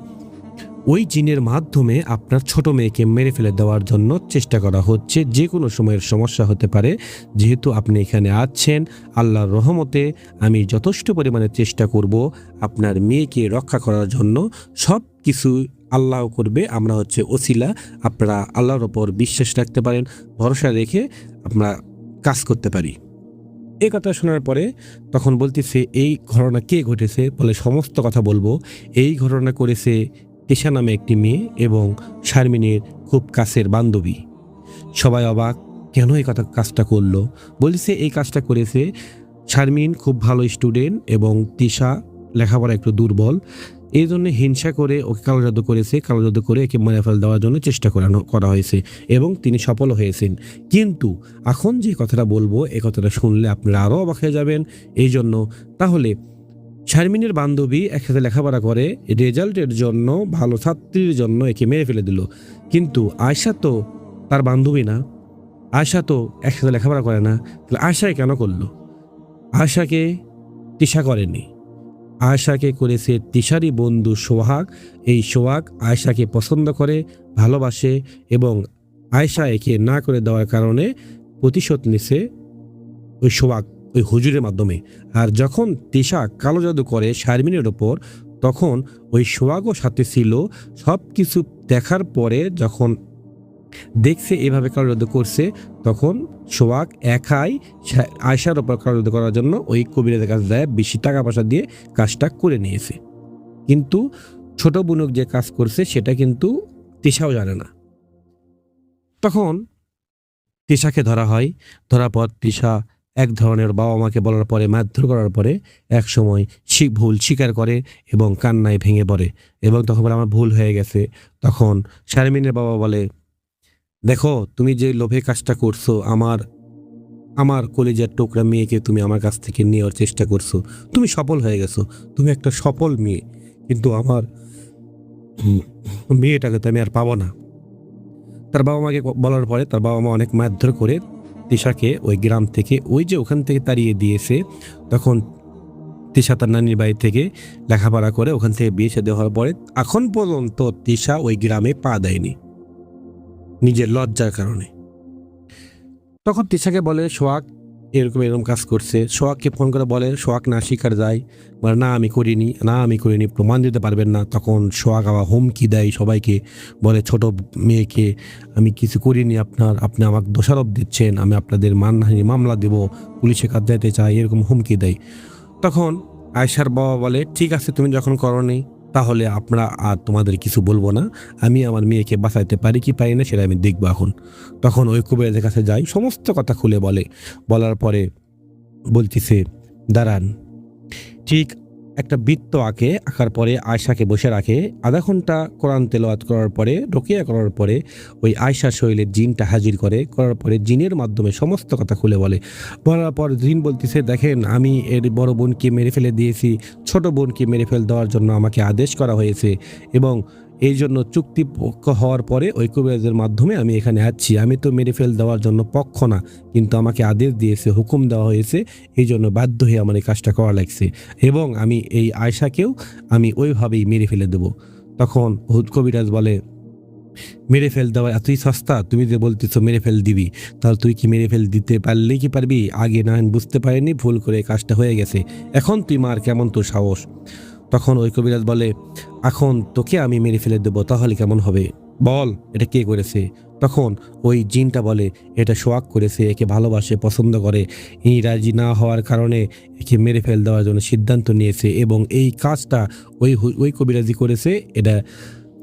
ওই জিনের মাধ্যমে আপনার ছোট মেয়েকে মেরে ফেলে দেওয়ার জন্য চেষ্টা করা হচ্ছে। যে কোনো সময়ের সমস্যা হতে পারে, যেহেতু আপনি এখানে আছেন আল্লাহর রহমতে আমি যথেষ্ট পরিমাণে চেষ্টা করব আপনার মেয়েকে রক্ষা করার জন্য। সব কিছু আল্লাহ করবে, আমরা হচ্ছে ওসিলা। আপনারা আল্লাহর ওপর বিশ্বাস রাখতে পারেন, ভরসা রেখে আমরা কাজ করতে পারি। এই কথা শোনার পরে তখন বলতেছে এই ঘটনা কে ঘটেছে, বলে সমস্ত কথা বলবো। এই ঘটনা করেছে তিশা নামে একটি মেয়ে এবং শারমিনের খুব কাছের বান্ধবী। সবাই অবাক, কেন এই কাজটা করলো? বলছে এই কাজটা করেছে শারমিন খুব ভালো স্টুডেন্ট এবং তিশা লেখাপড়া একটু দুর্বল, এই জন্য হিংসা করে ওকে কালো জাদু করেছে। কালো জাদু করে একে মেরে ফেলে দেওয়ার জন্য চেষ্টা করা হয়েছে এবং তিনি সফল হয়েছেন। কিন্তু এখন যে কথাটা বলবো এই কথাটা শুনলে আপনারা আরও অবাক হয়ে যাবেন। এই জন্য তাহলে শারমিনের বান্ধবী একসাথে লেখাপড়া করে, রেজাল্টের জন্য, ভালো ছাত্রীর জন্য একে মেরে ফেলে দিল। কিন্তু আয়শা তো তার বান্ধবী না, আয়শা তো একসাথে লেখাপড়া করে না, তাহলে আয়শাকে কেন করলো? আয়শাকে তিশা করেনি, আয়শাকে করেছে তিশারই বন্ধু সোহাগ। এই সোহাগ আয়শাকে পছন্দ করে, ভালোবাসে এবং আয়শা একে না করে দেওয়ার কারণে প্রতিশোধ নিছে ওই সোহাগ ওই হুজুরের মাধ্যমে। আর যখন তিশা কালো জাদু করে শারমিনের ওপর তখন ওই সোহাগও সাথে ছিল। সব কিছু দেখার পরে যখন দেখছে এভাবে কালো জাদু করছে তখন সোহাগ একাই আয়শার ওপর কালো জাদু করার জন্য ওই কবিরাজের কাছে যায়, বেশি টাকা পয়সা দিয়ে কাজটা করে নিয়েছে। কিন্তু ছোট বোনক যে কাজ করছে সেটা কিন্তু তিশাও জানে না। তখন তিশাকে ধরা হয়, ধরার পর তিশা এক ধরনের বাবা মাকে বলার পরে, মারধর করার পরে এক সময় ভুল স্বীকার করে এবং কান্নায় ভেঙে পড়ে এবং তখন বলে আমার ভুল হয়ে গেছে। তখন শারমিনের বাবা বলে দেখো তুমি যে লোভে কাজটা করছো, আমার কলিজার টুকরা মেয়েকে তুমি আমার কাছ থেকে নেওয়ার চেষ্টা করছো, তুমি সফল হয়ে গেছো, তুমি একটা সফল মেয়ে, কিন্তু আমার মেয়েটাকে তো আমি আর পাবো না। তার বাবা মাকে বলার পরে তার বাবা মা অনেক মারধর করে তিশাকে ওই গ্রাম থেকে ওখান থেকে তাড়িয়ে দিয়েছে। তখন তিশা তার নানির বাড়ি থেকে লেখাপড়া করে ওখান থেকে বিয়ে শাদী হওয়ার পরে এখন পর্যন্ত তিশা ওই গ্রামে পা দেয়নি নিজের লজ্জার কারণে। তখন তিশাকে বলে সোহাগ এরকম এরকম কাজ করছে। সোহাগকে ফোন করে বলে, সোহাগ না স্বীকার যায়, বলে না আমি করিনি, প্রমাণ দিতে পারবেন না। তখন সোহাগ আবার হুমকি দেয় সবাইকে, বলে ছোট মেয়েকে, আমি কিছু করিনি, আপনি আমাকে দোষারোপ দিচ্ছেন, আমি আপনাদের মানহানি মামলা দেব, পুলিশে কাজ যেতে চাই, এরকম হুমকি দেয়। তখন আয়েশার বাবা বলে, ঠিক আছে তুমি যখন করনি তাহলে আমরা আর তোমাদের কিছু বলবো না, আমি আমার মেয়েকে বাঁচাইতে পারি কি পারি না সেটা আমি দেখবো এখন। তখন ওই কবিরাজের কাছে যাই, সমস্ত কথা খুলে বলার পরে বলতেছে, দাঁড়ান। ঠিক একটা বৃত্ত আঁকার পরে আয়শাকে বসে রাখে। আধা ঘন্টা কোরআন তেলাওয়াত করার পরে, রকিয়া করার পরে ওই আয়শার শরীরে জিনটা হাজির করার পরে জিনের মাধ্যমে সমস্ত কথা খুলে বলার পর জিন বলতেছে, দেখেন আমি এর বড় বোনকে মেরে ফেলে দিয়েছি, ছোট বোনকে মেরে ফেলে দেওয়ার জন্য আমাকে আদেশ করা হয়েছে, এবং এই জন্য চুক্তি হওয়ার পরে ওই কবিরাজের মাধ্যমে আমি এখানে আছি। আমি তো মেরে ফেল দেওয়ার জন্য পক্ষ না, কিন্তু আমাকে আদেশ দিয়েছে, হুকুম দেওয়া হয়েছে, এই জন্য বাধ্য হয়ে আমার এই কাজটা করা লাগছে, এবং আমি এই আয়শাকেও আমি ওইভাবেই মেরে ফেলে দেব। তখন কবিরাজ বলে, মেরে ফেল দেওয়া এতই সস্তা? তুমি যে বলতেছো মেরে ফেল দিবি, তাহলে তুই কি মেরে ফেল দিতে পারলেই কি পারবি? আগে না বুঝতে পারিনি, ভুল করে কাজটা হয়ে গেছে, এখন তুই মার, কেমন তোর সাহস? তখন ওই কবিরাজ বলে, এখন তোকে আমি মেরে ফেলে দেবো, তাহলে কেমন হবে? বল এটা কে করেছে? তখন ওই জিনটা বলে, এটা সোহাগ করেছে, একে ভালোবাসে, পছন্দ করে, এই রাজি না হওয়ার কারণে একে মেরে ফেল দেওয়ার জন্য সিদ্ধান্ত নিয়েছে, এবং এই কাজটা ওই কবিরাজি করেছে। এটা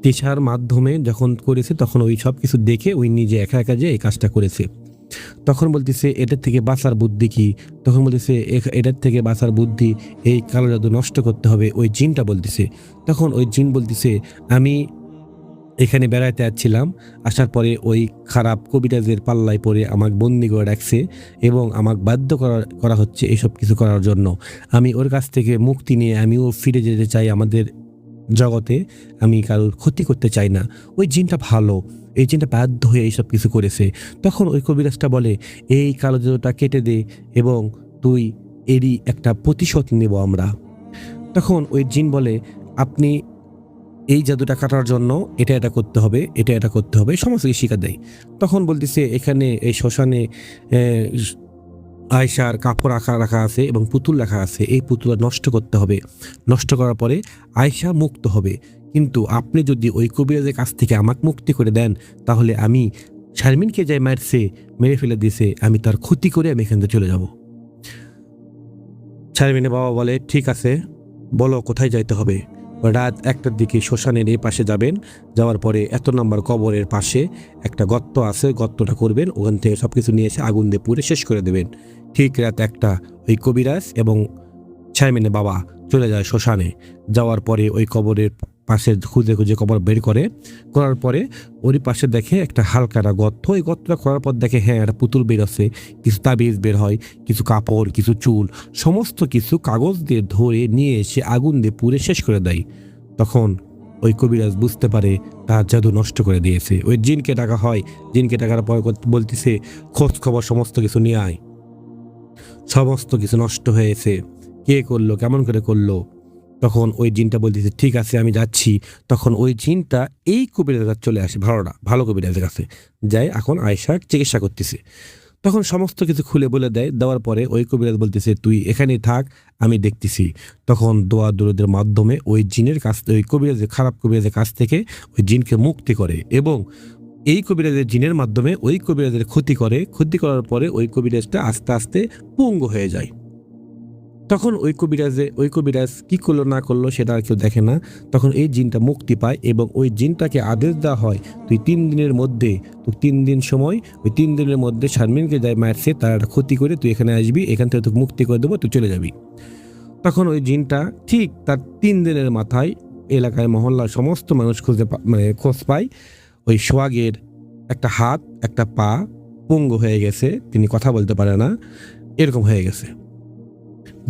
তিশার মাধ্যমে যখন করেছে তখন ওই সব কিছু দেখে ওই নিজে একা একা যে এই কাজটা করেছে। তখন বলতেছে, এটার থেকে বাঁচার বুদ্ধি কি? তখন বলতেছে, এটার থেকে বাঁচার বুদ্ধি, এই কালো জাদু নষ্ট করতে হবে, ওই জিনটা বলতেছে। তখন ওই জিন বলতেছে, আমি এখানে বেড়াইতে আসছিলাম, আসার পরে ওই খারাপ কবিরাজের পাল্লায় পড়ে আমাকে বন্দি করে রাখছে, এবং আমাকে বাধ্য করা হচ্ছে এইসব কিছু করার জন্য। আমি ওর কাছ থেকে মুক্তি নিয়ে আমিও ফিরে যেতে চাই আমাদের জগতে, আমি কারোর ক্ষতি করতে চাই না। ওই জিনটা ভালো, এই জিনটা বাধ্য হয়ে এইসব কিছু করেছে। তখন ওই কবিরাজটা বলে, এই কালো জাদুটা কেটে দে, এবং তুই এরই একটা প্রতিশোধ নেব আমরা। তখন ওই জিন বলে, আপনি এই জাদুটা কাটার জন্য এটা করতে হবে, এটা করতে হবে, সমস্ত কিছু শিখা দেয়। তখন বলতেছে, এখানে এই শ্মশানে আয়শার কাপড় রাখা আছে এবং পুতুল রাখা আছে, এই পুতুল নষ্ট করতে হবে, নষ্ট করার পরে আয়শা মুক্ত হবে। কিন্তু আপনি যদি ওই কবিরাজের কাছ থেকে আমাকে মুক্তি করে দেন, তাহলে আমি শারমিনকে যাই মেরে ফেলে দিয়েছে, আমি তার ক্ষতি করে আমি এখান থেকে চলে যাব। শারমিনের বাবা বলে, ঠিক আছে, বলো কোথায় যাইতে হবে? রাত 1টার দিকে শ্মশানের এই পাশে যাবেন, যাওয়ার পরে এত নম্বর কবরের পাশে একটা গর্ত আছে, গর্তটা করবেন, ওখান থেকে সব কিছু নিয়ে এসে আগুন দিয়ে পুড়ে শেষ করে দেবেন। ঠিক রাত 1টা ওই কবিরাজ এবং শারমিনের বাবা চলে যায় শ্মশানে। যাওয়ার পরে ওই কবরের পাশে খুঁজে কবর বের করার পরে ওরই পাশে দেখে একটা হালকাটা গর্ত। ওই গর্তটা করার পর দেখে, হ্যাঁ, একটা পুতুল বের আছে, কিছু তাবিজ বের হয়, কিছু কাপড়, কিছু চুল, সমস্ত কিছু কাগজ দিয়ে ধরে নিয়ে এসে আগুন দিয়ে পুড়ে শেষ করে দেয়। তখন ওই কবিরাজ বুঝতে পারে তার জাদু নষ্ট করে দিয়েছে। ওই জিনকে ডাকা হয়, জিনকে ডাকার পর বলতেছে, খোঁজ খবর সমস্ত কিছু নিয়ে আয়, সমস্ত কিছু নষ্ট হয়েছে, কে করলো, কেমন করে করলো। তখন ওই জিনটা বলতেছে, ঠিক আছে আমি যাচ্ছি। তখন ওই জিনটা এই কবিরাজের কাছে চলে আসে, ভালো কবিরাজের কাছে যায়, এখন আয়েশার চিকিৎসা করতেছে। তখন সমস্ত কিছু খুলে বলে দেওয়ার পরে ওই কবিরাজ বলতেছে, তুই এখানেই থাক, আমি দেখতেছি। তখন দোয়া দরুদের মাধ্যমে ওই জিনের কাছ ওই কবিরাজের খারাপ কবিরাজের কাছ থেকে ওই জিনকে মুক্তি করে, এবং এই কবিরাজের জিনের মাধ্যমে ওই কবিরাজের ক্ষতি করার পরে ওই কবিরাজটা আস্তে আস্তে পঙ্গু হয়ে যায়। তখন ওই কবিরাজ কি করলো না করলো সেটা আর কেউ দেখে না। তখন এই জিনটা মুক্তি পায়, এবং ওই জিনটাকে আদেশ দেওয়া হয়, তুই 3 দিনের মধ্যে, তুই 3 দিন সময়, ওই 3 দিনের মধ্যে শারমিনকে যাই মারছে তার একটা ক্ষতি করে তুই এখানে আসবি, এখান থেকে তোকে মুক্তি করে দেবো, তুই চলে যাবি। তখন ওই জিনটা ঠিক তার 3 দিনের মাথায় এলাকায় মহল্লার সমস্ত মানুষ খোঁজ পায়, ওই সোহাগের একটা হাত একটা পা পঙ্গু হয়ে গেছে, তিনি কথা বলতে পারে না, এরকম হয়ে গেছে।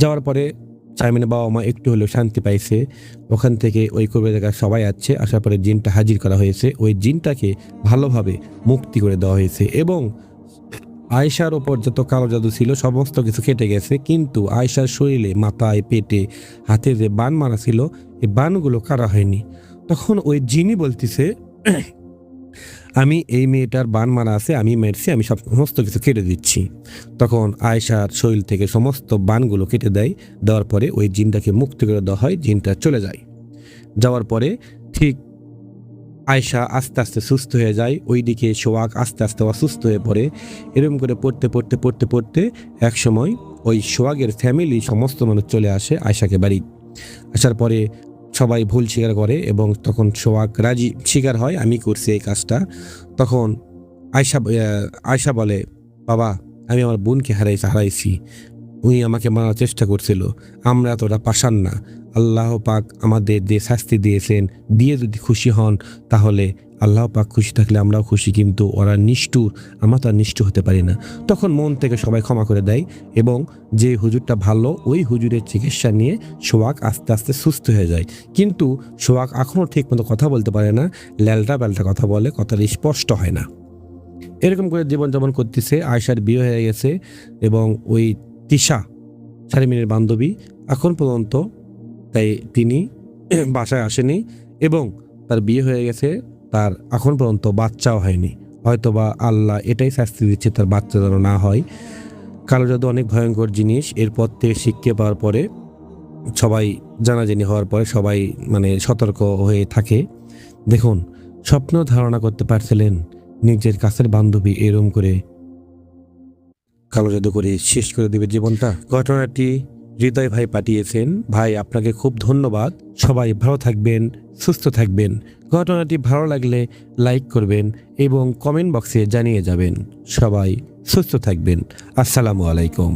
যাওয়ার পরে শারমিনের বাবা মা একটু হলেও শান্তি পাইছে। ওখান থেকে ওই কবিরাজের কাছে সবাই আসছে, আসার পরে জিনটা হাজির করা হয়েছে, ওই জিনটাকে ভালোভাবে মুক্তি করে দেওয়া হয়েছে, এবং আয়েশার ওপর যত কালো জাদু ছিল সমস্ত কিছু কেটে গেছে। কিন্তু আয়েশার শরীরে, মাথায়, পেটে, হাতে যে বান মারা ছিল, এই বানগুলো কাটা হয়নি। তখন ওই জিনই বলতেছে, আমি এই মেয়েটার বান মারা আছে, আমি মেরেছি, আমি সমস্ত কিছু কেটে দিচ্ছি। তখন আয়েশার শরীর থেকে সমস্ত বানগুলো কেটে দেওয়ার পরে ওই জিনটাকে মুক্তি করে দেওয়া হয়, জিনটা চলে যায়। যাওয়ার পরে ঠিক আয়েশা আস্তে আস্তে সুস্থ হয়ে যায়, ওইদিকে সোহাগ আস্তে আস্তে অসুস্থ হয়ে পড়ে। এরকম করে পড়তে এক সময় ওই সোহাগের ফ্যামিলি সমস্ত মানুষ চলে আসে আয়েশাকে বাড়ি। আসার পরে সবাই ভুল স্বীকার করে এবং তখন সোহাগ রাজি স্বীকার হয় আমি করছি এই কাজটা। তখন আয়েশা বলে, বাবা আমি আমার বোনকে হারাইছি, উনি আমাকে মারার চেষ্টা করছিল, আমরা এতটা পাষাণ না, আল্লাহ পাক আমাদের যে শাস্তি দিয়েছেন দিয়ে যদি খুশি হন তাহলে আল্লাহ পাক খুশি থাকলে আমরাও খুশি, কিন্তু ওরা নিষ্ঠুর, আমরা তো আর নিষ্ঠুর হতে পারি না। তখন মন থেকে সবাই ক্ষমা করে দেয় এবং যে হুজুরটা ভালো ওই হুজুরের চিকিৎসা নিয়ে সোহাগ আস্তে আস্তে সুস্থ হয়ে যায়। কিন্তু সোহাগ এখনও ঠিক মতো কথা বলতে পারে না, ল্যালটা ব্যালটা কথা বলে, কথাটা স্পষ্ট হয় না। এরকম করে জীবনযাপন করতেছে। আয়েশার বিয়ে হয়ে গেছে এবং ওই তিশা শারমিনের বান্ধবী এখন পর্যন্ত তাই তিনি বাসায় আসেনি এবং তার বিয়ে হয়ে গেছে, তার এখন পর্যন্ত বাচ্চাও হয়নি। হয়তোবা আল্লাহ এটাই শাস্তি দিচ্ছে তার বাচ্চা যেন না হয়। কালো জাদু অনেক ভয়ঙ্কর জিনিস। এরপর থেকে শিক্ষা পাওয়ার পরে সবাই জানাজানি হওয়ার পরে সবাই সতর্ক হয়ে থাকে। দেখুন, স্বপ্ন ধারণা করতে পারছিলেন নিজের কাছের বান্ধবী এরম করে কালো জাদু করে শেষ করে দেবে জীবনটা? ঘটনাটি হৃদয় ভাই পাঠিয়েছেন। ভাই আপনাকে খুব ধন্যবাদ। সবাই ভালো থাকবেন, সুস্থ থাকবেন। ঘটনাটি ভালো লাগলে লাইক করবেন এবং কমেন্ট বক্সে জানিয়ে যাবেন। সবাই সুস্থ থাকবেন। আসসালামু আলাইকুম।